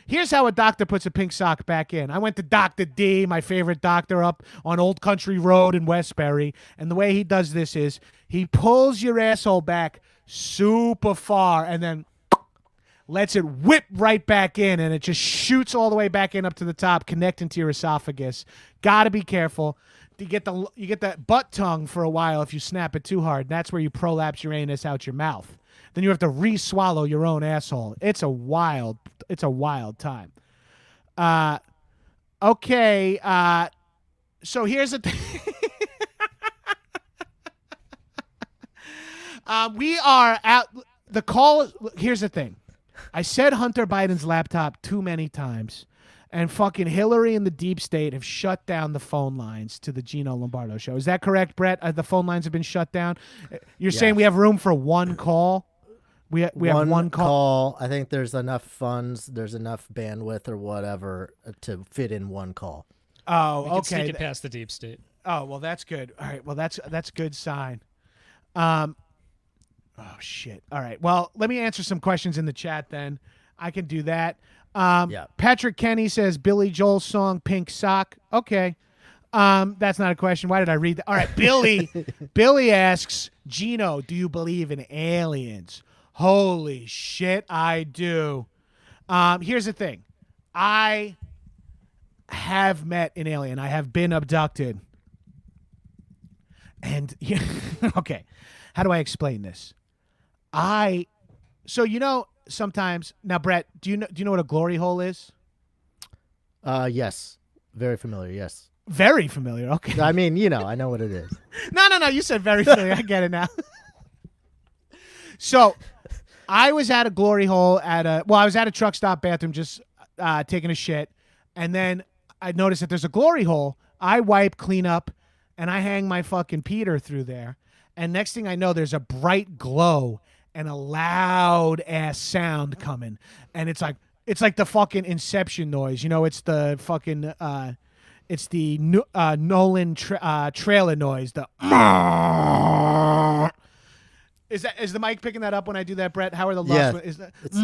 Here's how a doctor puts a pink sock back in. I went to Dr. D, my favorite doctor up on Old Country Road in Westbury, and the way he does this is he pulls your asshole back super far and then lets it whip right back in, and it just shoots all the way back in up to the top, connecting to your esophagus. Gotta be careful. You get the butt tongue for a while if you snap it too hard. That's where you prolapse your anus out your mouth. Then you have to re-swallow your own asshole. It's a wild time. Okay. So here's the thing. We are at the call. Here's the thing. I said Hunter Biden's laptop too many times, and fucking Hillary and the deep state have shut down the phone lines to the Gino Lombardo show. Is that correct, Brett? The phone lines have been shut down. You're saying we have room for one call? We have one call. I think there's enough funds, there's enough bandwidth or whatever to fit in one call. Oh, we can okay. Sneak it past the deep state. Oh, well, that's good. All right. Well, that's a good sign. Oh shit. All right. Well, let me answer some questions in the chat then. I can do that. Yeah. Patrick Kenny says Billy Joel's song Pink Sock. Okay. That's not a question. Why did I read that? All right, Billy. Billy asks, Gino, do you believe in aliens? Holy shit, I do. Here's the thing. I have met an alien. I have been abducted. And okay, how do I explain this? Sometimes now, Brett, do you know what a glory hole is? Yes, very familiar. Yes, very familiar. Okay, I mean, I know what it is. No. You said very familiar. I get it now. So, I was at a glory hole I was at a truck stop bathroom just taking a shit, and then I notice that there's a glory hole. I wipe, clean up, and I hang my fucking Peter through there. And next thing I know, there's a bright glow and a loud ass sound coming, and it's like the fucking Inception noise. You know, it's the fucking Nolan trailer noise. The is the mic picking that up when I do that, Brett? How are the last? Yeah, Is that? It's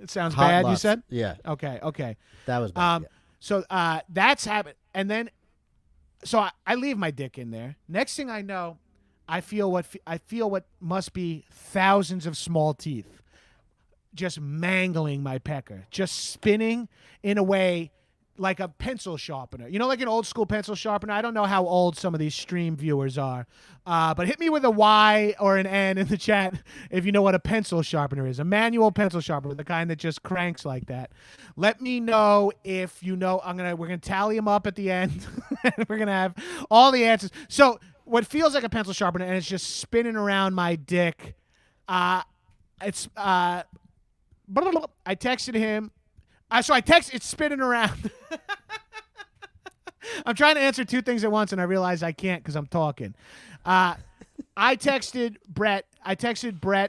It sounds hot bad. You lust. said? Yeah, Okay. that was bad. Yeah. So that's happened, and then so I leave my dick in there. Next thing I know, I feel what must be thousands of small teeth just mangling my pecker, just spinning in a way like a pencil sharpener. You know, like an old school pencil sharpener. I don't know how old some of these stream viewers are, but hit me with a Y or an N in the chat if you know what a pencil sharpener is. A manual pencil sharpener, the kind that just cranks like that. Let me know if you know. We're gonna tally them up at the end. We're gonna have all the answers. So what feels like a pencil sharpener and it's just spinning around my dick. It's I texted him. It's spinning around. I'm trying to answer two things at once, and I realize I can't because I'm talking. I texted Brett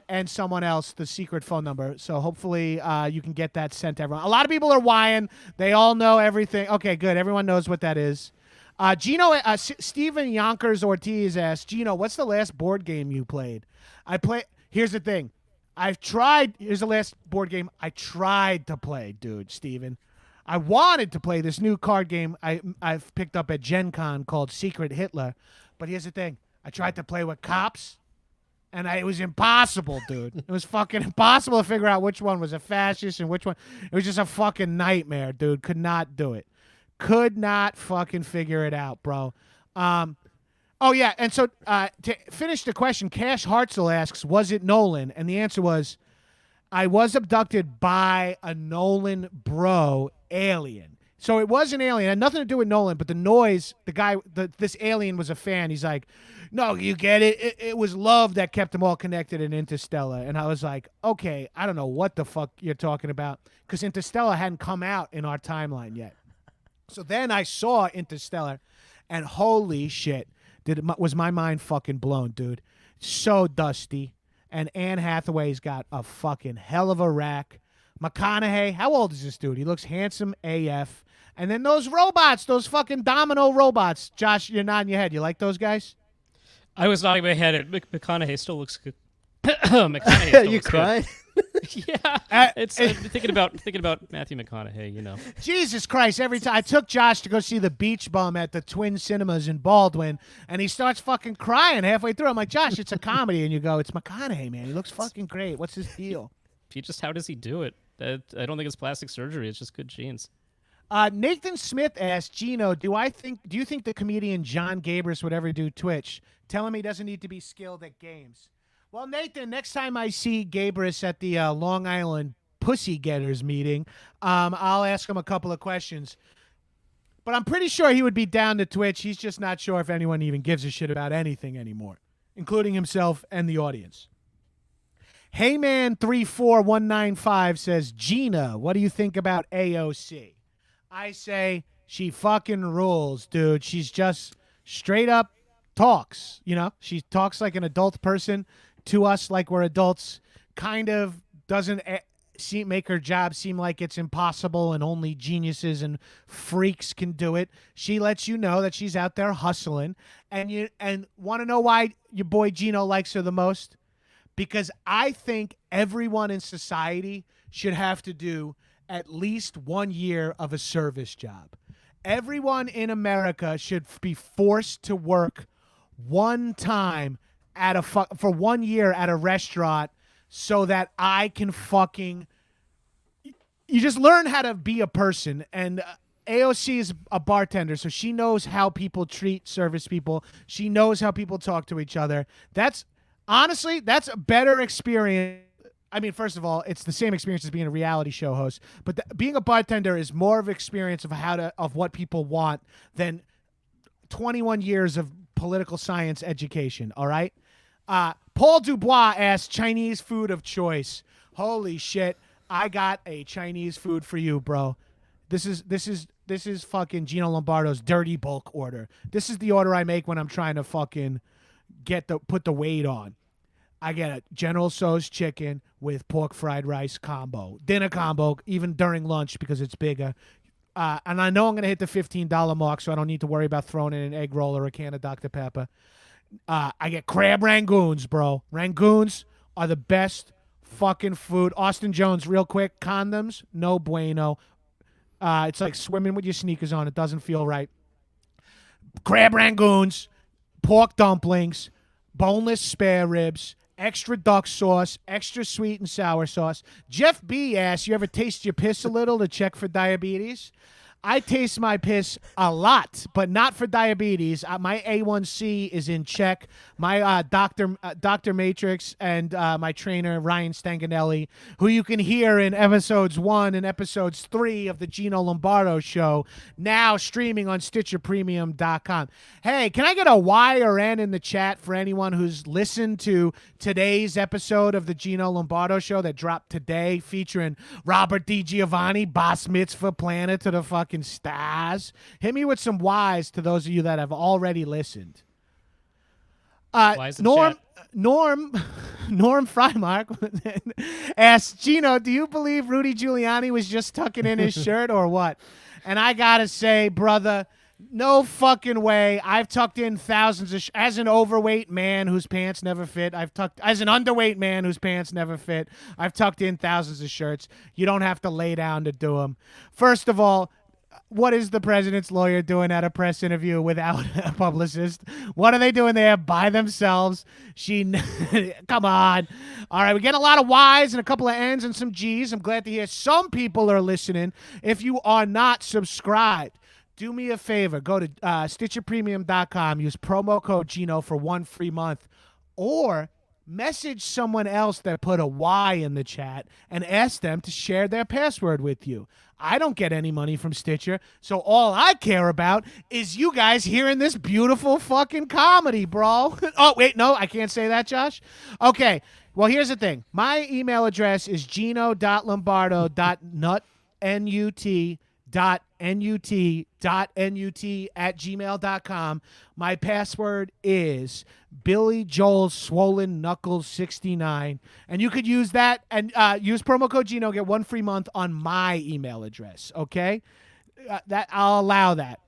and someone else the secret phone number, so hopefully you can get that sent to everyone. A lot of people are whining. They all know everything. Okay, good. Everyone knows what that is. Steven Yonkers Ortiz asked, Gino, what's the last board game you played? Here's the thing. Here's the last board game I tried to play, dude, Steven. I wanted to play this new card game I've picked up at Gen Con called Secret Hitler. But here's the thing. I tried to play with cops, and it was impossible, dude. It was fucking impossible to figure out which one was a fascist and which one. It was just a fucking nightmare, dude. Could not do it. Could not fucking figure it out, bro. Oh, yeah, and so to finish the question, Cash Hartzell asks, was it Nolan? And the answer was, I was abducted by a Nolan bro alien. So it was an alien. It had nothing to do with Nolan, but the noise, this alien was a fan. He's like, no, you get it. It was love that kept them all connected in Interstellar. And I was like, okay, I don't know what the fuck you're talking about, because Interstellar hadn't come out in our timeline yet. So then I saw Interstellar, and holy shit. Was my mind fucking blown, dude. So dusty. And Anne Hathaway's got a fucking hell of a rack. McConaughey, how old is this dude? He looks handsome AF. And then those robots, those fucking domino robots. Josh, you're nodding your head. You like those guys? I was nodding my head. McConaughey still looks good. McConaughey still You looks crying? good. Yeah, it's thinking about Matthew McConaughey. You know, Jesus Christ! Every time I took Josh to go see The Beach Bum at the Twin Cinemas in Baldwin, and he starts fucking crying halfway through. I'm like, Josh, it's a comedy, and you go, it's McConaughey, man. He looks fucking great. What's his deal? how does he do it? I don't think it's plastic surgery. It's just good genes. Nathan Smith asked, Gino, do you think the comedian John Gabris would ever do Twitch? Tell him he doesn't need to be skilled at games. Well, Nathan, next time I see Gabris at the Long Island Pussy Getters meeting, I'll ask him a couple of questions. But I'm pretty sure he would be down to Twitch. He's just not sure if anyone even gives a shit about anything anymore, including himself and the audience. Heyman34195 says, Gina, what do you think about AOC? I say she fucking rules, dude. She's just straight up talks. You know, she talks like an adult person to us like we're adults, kind of doesn't make her job seem like it's impossible and only geniuses and freaks can do it. She lets you know that she's out there hustling, and want to know why your boy Gino likes her the most? Because I think everyone in society should have to do at least 1 year of a service job. Everyone in America should be forced to work one time for 1 year at a restaurant so that I can fucking... You just learn how to be a person. And AOC is a bartender, so she knows how people treat service people. She knows how people talk to each other. That's a better experience. I mean, first of all, it's the same experience as being a reality show host, but being a bartender is more of experience of what people want than 21 years of political science education. All right. Paul Dubois asked Chinese food of choice. Holy shit. I got a Chinese food for you, bro. This is fucking Gino Lombardo's dirty bulk order. This is the order I make when I'm trying to fucking put the weight on. I get a General Tso's chicken with pork fried rice combo, dinner combo, even during lunch because it's bigger. And I know I'm gonna hit the $15 mark, so I don't need to worry about throwing in an egg roll or a can of Dr. Pepper. I get crab rangoons, bro. Rangoons are the best fucking food. Austin Jones, real quick, condoms, no bueno. It's like swimming with your sneakers on. It doesn't feel right. Crab rangoons, pork dumplings, boneless spare ribs, extra duck sauce, extra sweet and sour sauce. Jeff B asks, you ever taste your piss a little to check for diabetes? I taste my piss a lot, but not for diabetes. My A1C is in check. My Dr. Matrix and my trainer, Ryan Stanganelli, who you can hear in episodes 1 and episodes 3 of the Gino Lombardo Show, now streaming on StitcherPremium.com. Hey, can I get a Y or N in the chat for anyone who's listened to today's episode of the Gino Lombardo Show that dropped today, featuring Robert DiGiovanni, Boss Mitzvah Planet to the fucking stars? Hit me with some Y's to those of you that have already listened. Norm Frymark asks, Gino, do you believe Rudy Giuliani was just tucking in his shirt or what? And I gotta say, brother, no fucking way. I've tucked in thousands of as an overweight man whose pants never fit. As an underweight man whose pants never fit. I've tucked in thousands of shirts. You don't have to lay down to do them. First of all, what is the president's lawyer doing at a press interview without a publicist? What are they doing there by themselves? Come on. All right, we get a lot of Y's and a couple of N's and some G's. I'm glad to hear some people are listening. If you are not subscribed, do me a favor. Go to StitcherPremium.com. Use promo code Gino for 1 free month. Or message someone else that put a Y in the chat and ask them to share their password with you. I don't get any money from Stitcher, so all I care about is you guys hearing this beautiful fucking comedy, bro. Oh, wait, no, I can't say that, Josh. Okay, well, here's the thing. My email address is gino.lombardo.nut@gmail.com. My password is Billy Joel Swollen Knuckles 69, and you could use that and use promo code Gino, get 1 free month on my email address. Okay, that I'll allow that.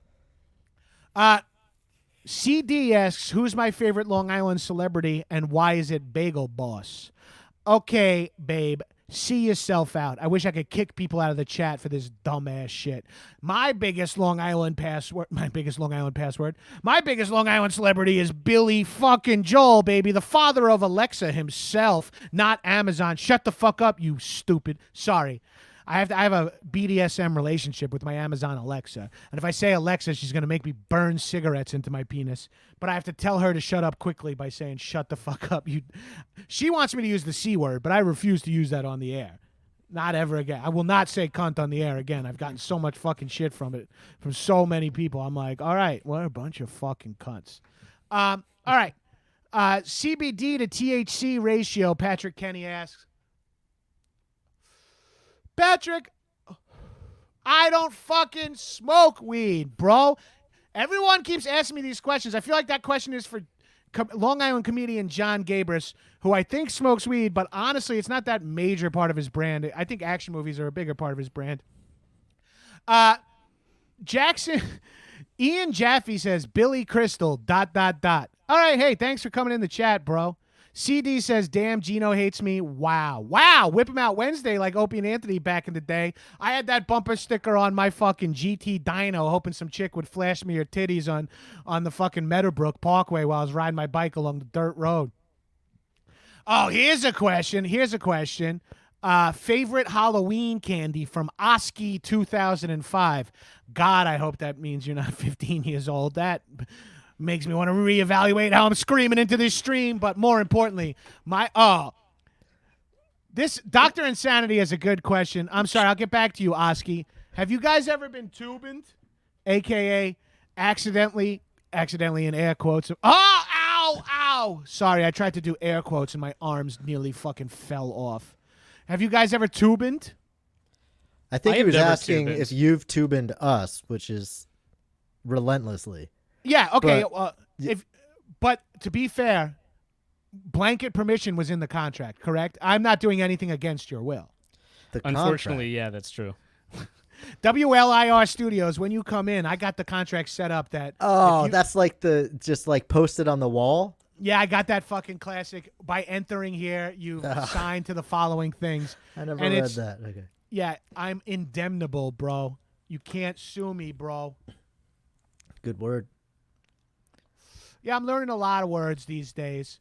CD asks, who's my favorite Long Island celebrity and why is it Bagel Boss? Okay, babe. See yourself out. I wish I could kick people out of the chat for this dumbass shit. My biggest Long Island celebrity is Billy fucking Joel, baby. The father of Alexa himself, not Amazon. Shut the fuck up, you stupid. Sorry. I have a BDSM relationship with my Amazon Alexa. And if I say Alexa, she's going to make me burn cigarettes into my penis. But I have to tell her to shut up quickly by saying, shut the fuck up. She wants me to use the C word, but I refuse to use that on the air. Not ever again. I will not say cunt on the air again. I've gotten so much fucking shit from it, from so many people. I'm like, all right, what a bunch of fucking cunts. All right. CBD to THC ratio, Patrick Kenny asks. Patrick, I don't fucking smoke weed, bro. Everyone keeps asking me these questions. I feel like that question is for Long Island comedian John Gabris, who I think smokes weed, but honestly, it's not that major part of his brand. I think action movies are a bigger part of his brand. Ian Jaffe says, Billy Crystal, ... All right, hey, thanks for coming in the chat, bro. CD says, damn, Gino hates me. Wow. Whip him out Wednesday like Opie and Anthony back in the day. I had that bumper sticker on my fucking GT Dyno, hoping some chick would flash me her titties on the fucking Meadowbrook Parkway while I was riding my bike along the dirt road. Oh, here's a question. Favorite Halloween candy from Oski 2005. God, I hope that means you're not 15 years old. That makes me want to reevaluate how I'm screaming into this stream, but more importantly, this Dr. Insanity is a good question. I'm sorry, I'll get back to you, Oski. Have you guys ever been tubing? AKA accidentally in air quotes. Ow! Sorry, I tried to do air quotes and my arms nearly fucking fell off. Have you guys ever tubined? I think I he have was never asking tubined. if you've tubined us, which is relentlessly. Yeah. Okay. But- But to be fair, blanket permission was in the contract, correct? I'm not doing anything against your will. The Unfortunately, yeah, that's true. WLIR Studios, when you come in, I got the contract set up that. Oh, if you- that's like just like posted on the wall. Yeah, I got that fucking classic. By entering here, you sign to the following things. I never And read it's- that. Okay. Yeah, I'm indemnable, bro. You can't sue me, bro. Good word. Yeah, I'm learning a lot of words these days.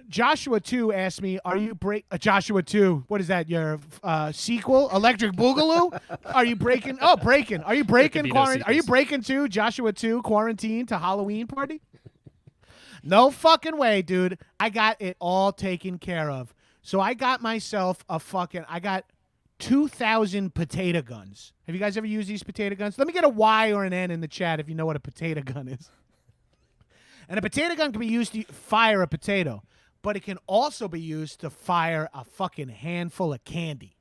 Joshua 2 asked me, "Are you Joshua 2? What is that? Your sequel, Electric Boogaloo? Are you breaking? Oh, breaking. Are you breaking be no quarantine? Are you sequels. breaking too? Joshua 2 quarantine to Halloween party? No fucking way, dude. I got it all taken care of. So I got myself I got 2,000 potato guns. Have you guys ever used these potato guns? Let me get a Y or an N in the chat if you know what a potato gun is. And a potato gun can be used to fire a potato, but it can also be used to fire a fucking handful of candy.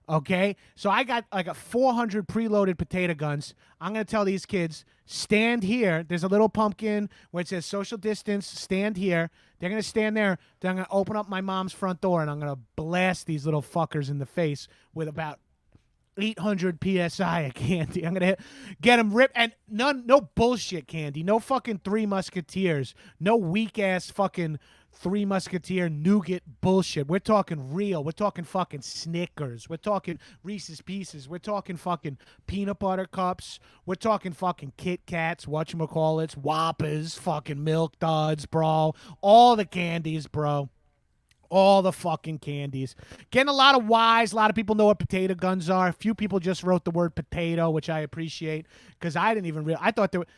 Okay? So I got 400 preloaded potato guns. I'm going to tell these kids, stand here. There's a little pumpkin where it says social distance, stand here. They're going to stand there. Then I'm going to open up my mom's front door and I'm going to blast these little fuckers in the face with about 800 psi of candy. I'm gonna get them ripped, and no bullshit candy, no fucking Three Musketeers, no weak ass fucking Three Musketeer nougat bullshit. We're talking real. We're talking fucking Snickers. We're talking Reese's Pieces. We're talking fucking peanut butter cups. We're talking fucking Kit Kats, whatchamacallits, Whoppers, fucking Milk Duds, bro. All the candies, bro. All the fucking candies. Getting a lot of Y's. A lot of people know what potato guns are. A few people just wrote the word potato, which I appreciate, because I didn't even I thought there were...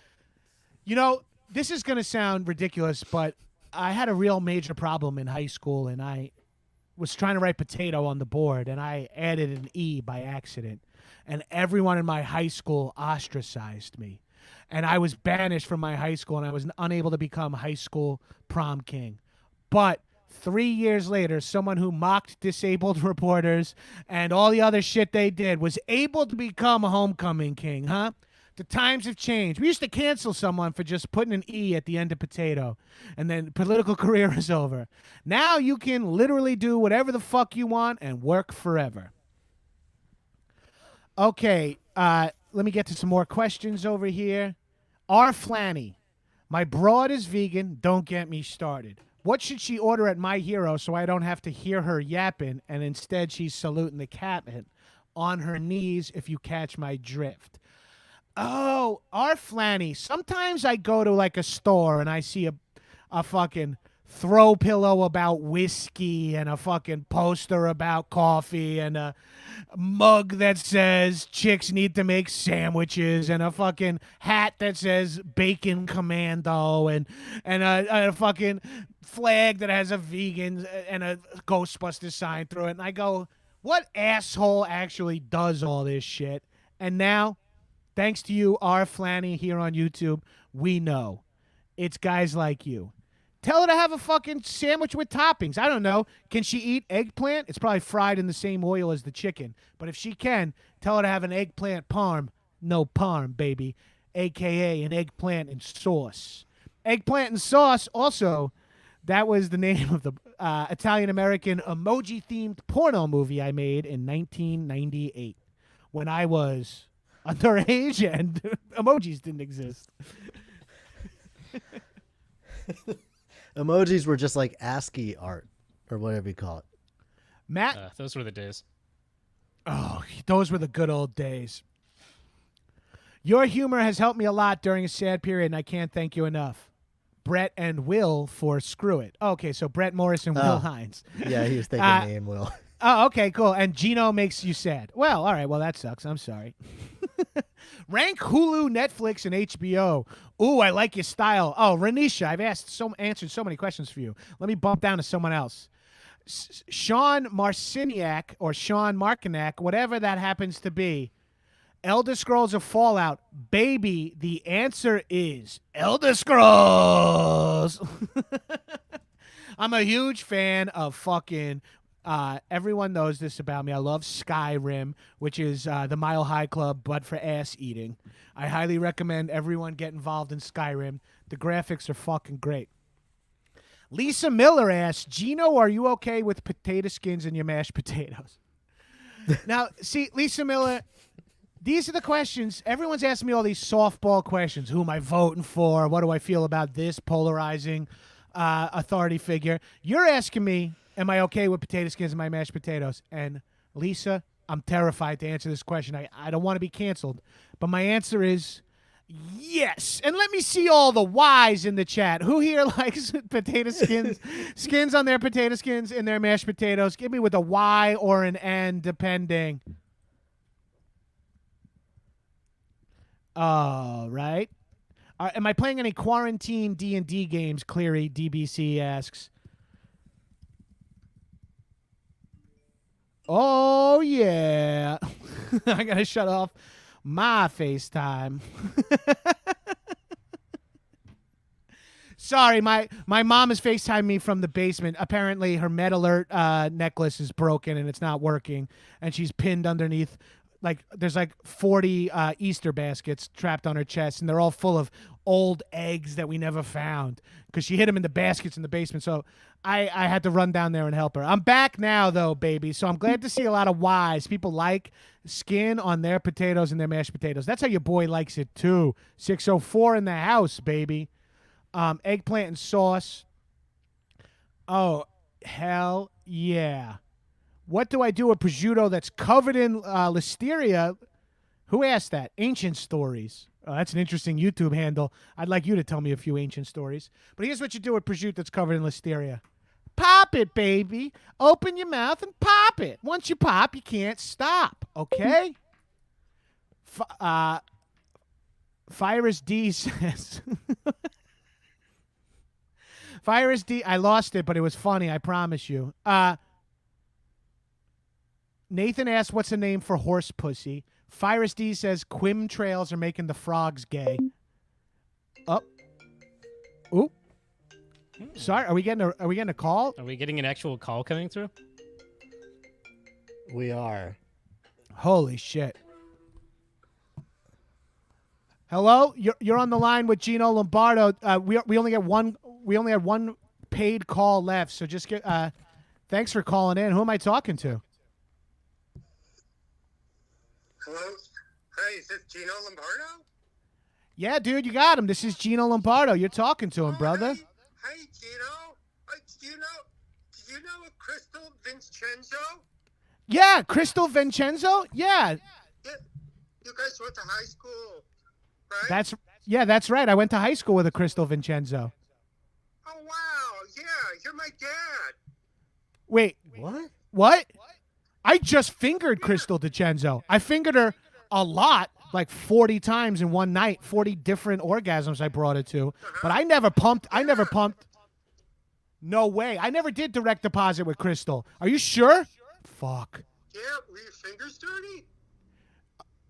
You know, this is going to sound ridiculous, but I had a real major problem in high school, and I was trying to write potato on the board, and I added an E by accident. And everyone in my high school ostracized me. And I was banished from my high school, and I was unable to become high school prom king. But 3 years later, someone who mocked disabled reporters and all the other shit they did was able to become a homecoming king, huh? The times have changed. We used to cancel someone for just putting an E at the end of potato, and then political career is over. Now you can literally do whatever the fuck you want and work forever. Okay, let me get to some more questions over here. R. Flanny, my broad is vegan. Don't get me started. What should she order at My Hero so I don't have to hear her yapping and instead she's saluting the captain on her knees, if you catch my drift? Oh, R. Flanny, sometimes I go to like a store and I see a fucking throw pillow about whiskey and a fucking poster about coffee and a mug that says chicks need to make sandwiches and a fucking hat that says bacon commando and a fucking flag that has a vegan and a Ghostbusters sign through it. And I go, what asshole actually does all this shit? And now, thanks to you, R. Flanny, here on YouTube, we know it's guys like you. Tell her to have a fucking sandwich with toppings. I don't know. Can she eat eggplant? It's probably fried in the same oil as the chicken. But if she can, tell her to have an eggplant parm. No parm, baby. AKA an eggplant and sauce. Eggplant and sauce, also, that was the name of the Italian-American emoji-themed porno movie I made in 1998 when I was underage and emojis didn't exist. Emojis were just like ASCII art or whatever you call it. Matt, Those were the days. oh, those were the good old days. Your humor has helped me a lot during a sad period, and I can't thank you enough. Brett and Will for Screw It. Okay, so Brett Morris and Will Hines. Yeah, he was thinking me and Will. Oh, okay, cool. And Gino makes you sad. Well, all right. Well, that sucks. I'm sorry. Rank Hulu, Netflix, and HBO. Ooh, I like your style. Oh, Renisha, I've answered so many questions for you. Let me bump down to someone else. Sean Marciniak or Sean Markinac, whatever that happens to be. Elder Scrolls of Fallout. Baby, the answer is Elder Scrolls. I'm a huge fan of fucking. Everyone knows this about me. I love Skyrim, which is the Mile High Club, but for ass eating. I highly recommend everyone get involved in Skyrim. The graphics are fucking great. Lisa Miller asks, Gino, are you okay with potato skins in your mashed potatoes? Now, see, Lisa Miller, these are the questions. Everyone's asking me all these softball questions. Who am I voting for? What do I feel about this polarizing authority figure? You're asking me, am I okay with potato skins in my mashed potatoes? And Lisa, I'm terrified to answer this question. I don't want to be canceled. But my answer is yes. And let me see all the Y's in the chat. Who here likes potato skins? Skins on their potato skins in their mashed potatoes? Give me with a Y or an N, depending. All right. Am I playing any quarantine D&D games? Cleary DBC asks. Oh, yeah. I got to shut off my FaceTime. Sorry, my mom is FaceTiming me from the basement. Apparently, her Med Alert necklace is broken and it's not working. And she's pinned underneath. There's 40 Easter baskets trapped on her chest, and they're all full of old eggs that we never found because she hid them in the baskets in the basement. So I had to run down there and help her. I'm back now, though, baby. So I'm glad to see a lot of Y's. People like skin on their potatoes and their mashed potatoes. That's how your boy likes it, too. 604 in the house, baby. Eggplant and sauce. Oh, hell yeah. What do I do with prosciutto that's covered in listeria? Who asked that? Ancient stories. Oh, that's an interesting YouTube handle. I'd like you to tell me a few ancient stories. But here's what you do with prosciutto that's covered in listeria. Pop it, baby. Open your mouth and pop it. Once you pop, you can't stop. Okay? Virus D says... Virus D, I lost it, but it was funny, I promise you. Nathan asked, what's the name for horse pussy? Virus D says, Quim trails are making the frogs gay. Oh. Oop. Sorry, are we getting a call? Are we getting an actual call coming through? We are. Holy shit. Hello? You're on the line with Gino Lombardo. We only had one paid call left, so just get thanks for calling in. Who am I talking to? Hello? Hey, is this Gino Lombardo? Yeah, dude, you got him. This is Gino Lombardo. You're talking to him, brother. Hey, Gino. Do you know a Crystal Vincenzo? Yeah, Crystal Vincenzo? Yeah. You guys went to high school, right? That's right. I went to high school with a Crystal Vincenzo. Oh, wow. Yeah, you're my dad. Wait. What? I just fingered Crystal Vincenzo. I fingered her a lot, like 40 times in one night, 40 different orgasms I brought her to. But I never pumped. No way. I never did direct deposit with Crystal. Are you sure? Fuck. Yeah, were your fingers dirty?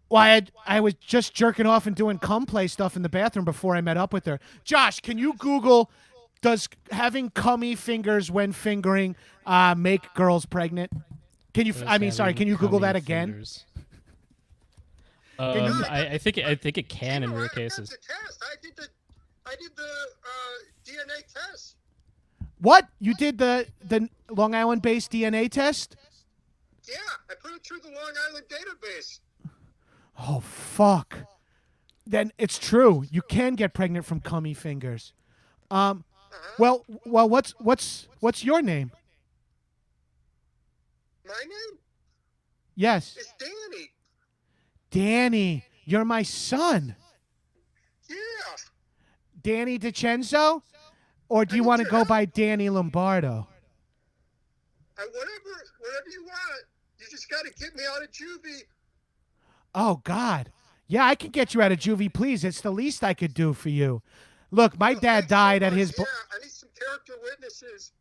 Well, I was just jerking off and doing cum play stuff in the bathroom before I met up with her. Josh, can you Google, does having cummy fingers when fingering make girls pregnant? Can you? Can you Google that again? I think it can in rare cases. The test. I did the DNA test. What? You did the Long Island-based DNA test? Yeah, I put it through the Long Island database. Oh fuck! Then it's true. You can get pregnant from cummy fingers. Well, what's your name? My name? Yes. It's Danny. Danny, you're my son. Yeah. Danny DiCenzo? Or do you want to go by Danny Lombardo? Whatever you want. You just got to get me out of juvie. Oh, God. Yeah, I can get you out of juvie, please. It's the least I could do for you. Look, my dad died at his... Yeah, I need some character witnesses.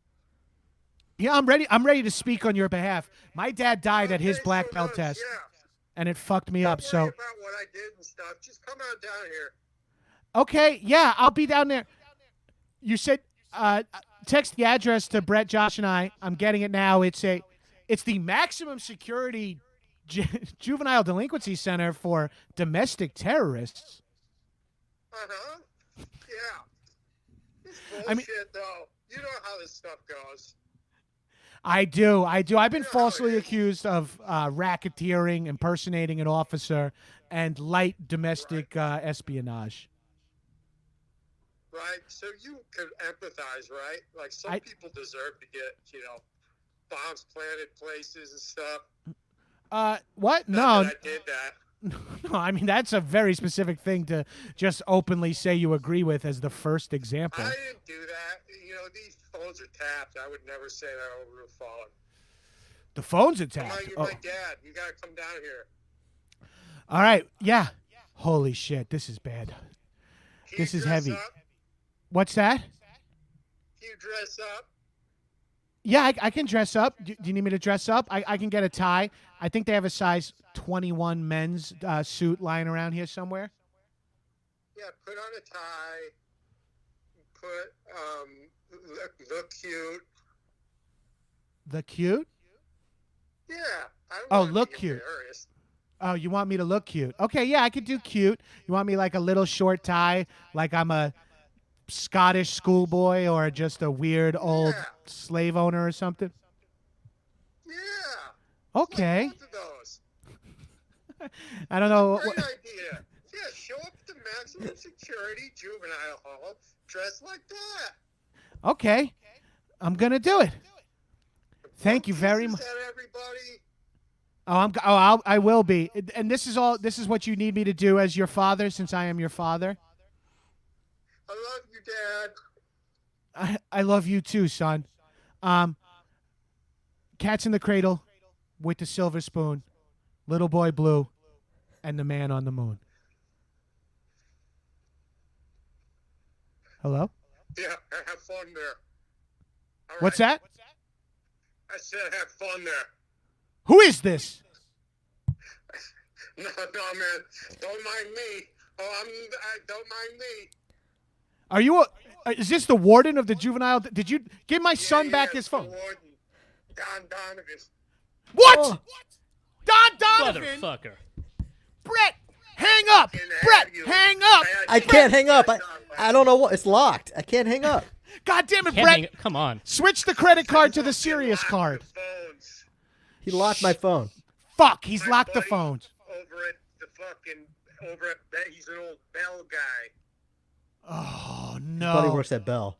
Yeah, I'm ready to speak on your behalf. My dad died at his black belt test, and it fucked me up. So about what I did and stuff. Just come on down here. Okay, yeah, I'll be down there. You said text the address to Brett, Josh, and I. I'm getting it now. It's the maximum security juvenile delinquency center for domestic terrorists. Uh-huh. Yeah. It's bullshit, I mean- though. You know how this stuff goes. I do. I've been falsely accused of racketeering, impersonating an officer, and light domestic espionage. Right? So you could empathize, right? Like, some people deserve to get, bombs planted places and stuff. What? Not No. that I did that. No, I mean, that's a very specific thing to just openly say you agree with as the first example. I didn't do that. These phones are tapped. I would never say that over the phone. The phone's Come attacked. on, you're my dad. You got to come down here. All right. Yeah. Holy shit. This is bad. Can This you is dress heavy. up? What's that? Can you dress up? Yeah, I can dress up. Do you need me to dress up? I can get a tie. I think they have a size 21 men's suit lying around here somewhere. Yeah, put on a tie. Put, look cute. The cute? Yeah. I don't Oh, wanna look be cute. embarrassed. Oh, you want me to look cute? Okay, yeah, I could do cute. You want me like a little short tie, like I'm a Scottish schoolboy or just a weird old slave owner or something? Yeah. Okay. Both of those. I don't know. Great idea. Yeah, show up at the maximum security juvenile hall dressed like that. Okay. I'm going to do it. Thank you very much. Is that everybody? I will be. And this is what you need me to do as your father, since I am your father. I love you, Dad. I love you too, son. Cats in the Cradle with the silver spoon, Little Boy Blue, and the Man on the Moon. Hello? Yeah, have fun there. All What's right. that? I said have fun there. Who is this? No, man. Don't mind me. Don't mind me. Are you is this the warden of the juvenile? Did you give my son back his phone? Warden. Don Donovan. What? Oh. Don Donovan? Motherfucker. Brett, hang up. Brett, hang up. I can't hang up. I don't know what. It's locked. I can't hang up. God damn it, Can't Brett. hang it. Come on. Switch the credit card to the Sirius card. Phones. He locked my phone. Fuck, he's My locked the buddy phones. He's an old Bell guy. Oh, His buddy no. works at Bell.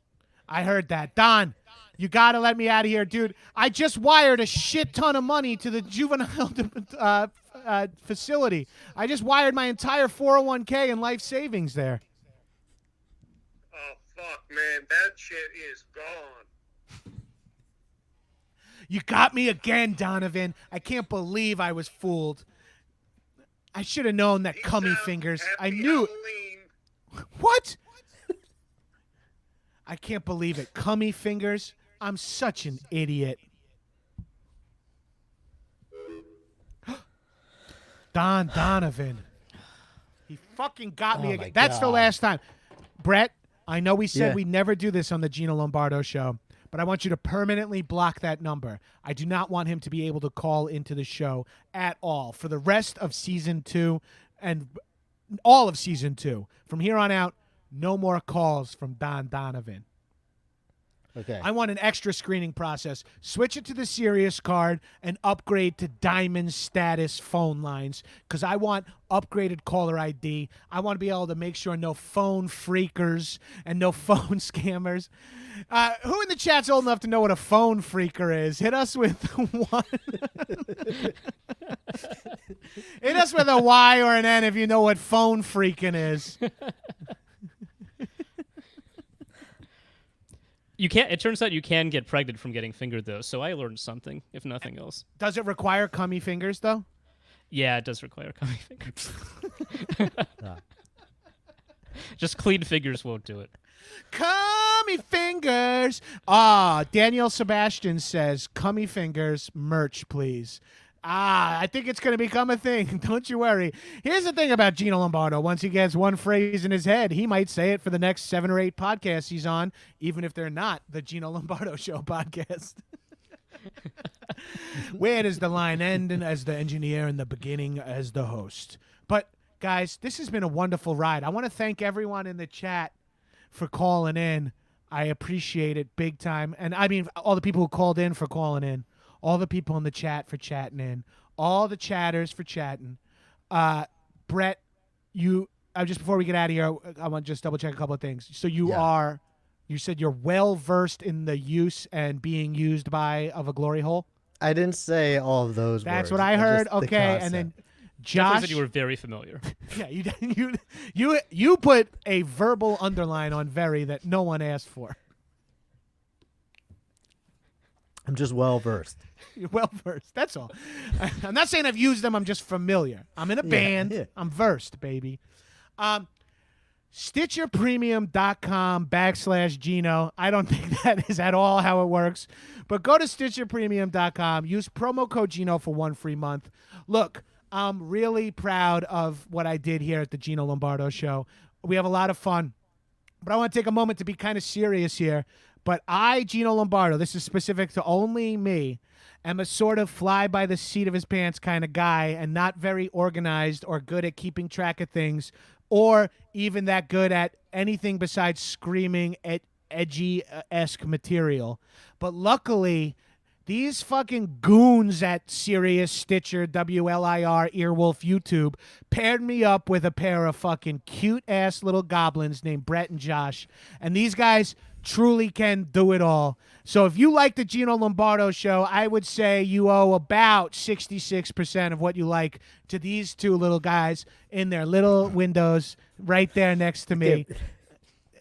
I heard that. Don, you got to let me out of here, dude. I just wired a shit ton of money to the juvenile facility. I just wired my entire 401k and life savings there. Oh, fuck, man. That shit is gone. You got me again, Donovan. I can't believe I was fooled. I should have known that cummy fingers. I knew. What? I can't believe it. Cummy fingers? I'm such an idiot. Don Donovan. He fucking got me Oh, again. my That's the God. last time. Brett, I know we said Yeah. we never do this on the Gino Lombardo show, but I want you to permanently block that number. I do not want him to be able to call into the show at all for the rest of season 2 and all of season 2. From here on out, no more calls from Don Donovan. Okay. I want an extra screening process. Switch it to the Sirius card and upgrade to diamond status phone lines because I want upgraded caller ID. I want to be able to make sure no phone freakers and no phone scammers. Who in the chat's old enough to know what a phone freaker is? Hit us with one. Hit us with a Y or an N if you know what phone freaking is. You can't. It turns out you can get pregnant from getting fingered, though. So I learned something, if nothing else. Does it require cummy fingers, though? Yeah, it does require cummy fingers. Just clean fingers won't do it. Cummy fingers. Ah, Daniel Sebastian says, cummy fingers, merch, please. I think it's going to become a thing. Don't you worry. Here's the thing about Gino Lombardo. Once he gets one phrase in his head, he might say it for the next 7 or 8 podcasts he's on, even if they're not the Gino Lombardo Show podcast. Where does the line end as the engineer and the beginning as the host? But, guys, this has been a wonderful ride. I want to thank everyone in the chat for calling in. I appreciate it big time. And, I mean, all the people who called in for calling in. All the people in the chat for chatting in. All the chatters for chatting. Brett, just before we get out of here, I want to just double check a couple of things. So you said you're well versed in the use and being used by of a glory hole? I didn't say all of those That's words. what I heard. Just the Okay, and then Josh Definitely said you were very familiar. Yeah, you put a verbal underline on very that no one asked for. I'm just well versed. You're well versed. That's all. I'm not saying I've used them. I'm just familiar. I'm in a band. Yeah. I'm versed, baby. StitcherPremium.com/Gino. I don't think that is at all how it works. But go to StitcherPremium.com. Use promo code Gino for 1 free month. Look, I'm really proud of what I did here at the Gino Lombardo Show. We have a lot of fun. But I want to take a moment to be kind of serious here. But I, Gino Lombardo, this is specific to only me, am a sort of fly by the seat of his pants kind of guy and not very organized or good at keeping track of things or even that good at anything besides screaming at edgy-esque material. But luckily, these fucking goons at Sirius, Stitcher, WLIR, Earwolf, YouTube paired me up with a pair of fucking cute-ass little goblins named Brett and Josh. And these guys truly can do it all. So if you like the Gino Lombardo Show, I would say you owe about 66% of what you like to these two little guys in their little windows right there next to me.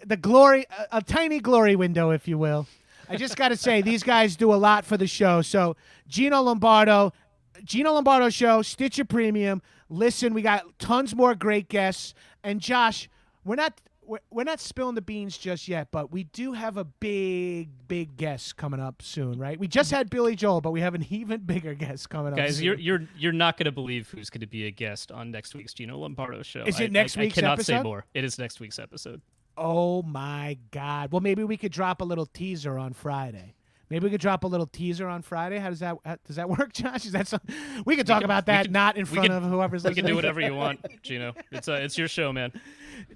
The glory, a tiny glory window, if you will. I just got to say, these guys do a lot for the show. So Gino Lombardo Show, Stitcher Premium. Listen, we got tons more great guests. And Josh, we're not spilling the beans just yet, but we do have a big guest coming up soon, right? We just had Billy Joel, but we have an even bigger guest coming up Guys, soon. you're not going to believe who's going to be a guest on next week's Gino Lombardo Show. Is it next week's I cannot episode? say more. It is next week's episode. Oh, my God. Well, maybe we could drop a little teaser on Friday. How does that work, Josh? Is that something? We could talk about that not in front of whoever's listening. We can do whatever you want, Gino. It's your show, man.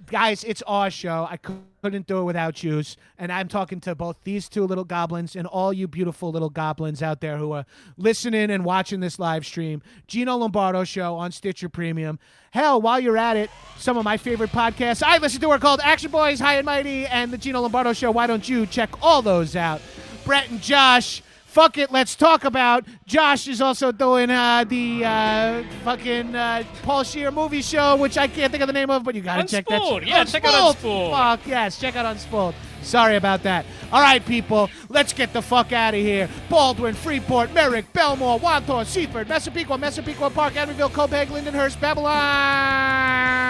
Guys, it's our show. I couldn't do it without yous. And I'm talking to both these two little goblins and all you beautiful little goblins out there who are listening and watching this live stream. Gino Lombardo Show on Stitcher Premium. Hell, while you're at it, some of my favorite podcasts I listen to are called Action Boys, High and Mighty, and the Gino Lombardo Show. Why don't you check all those out? Brett and Josh, fuck it, let's talk about. Josh is also doing the fucking Paul Scheer movie show, which I can't think of the name of, but you gotta check that. Check out Unspooled. Fuck yes, check out Unspooled. Sorry about that. All right, people, let's get the fuck out of here. Baldwin, Freeport, Merrick, Belmore, Wantagh, Seaford, Massapequa, Park, Emeryville, Copiague, Lindenhurst, Babylon.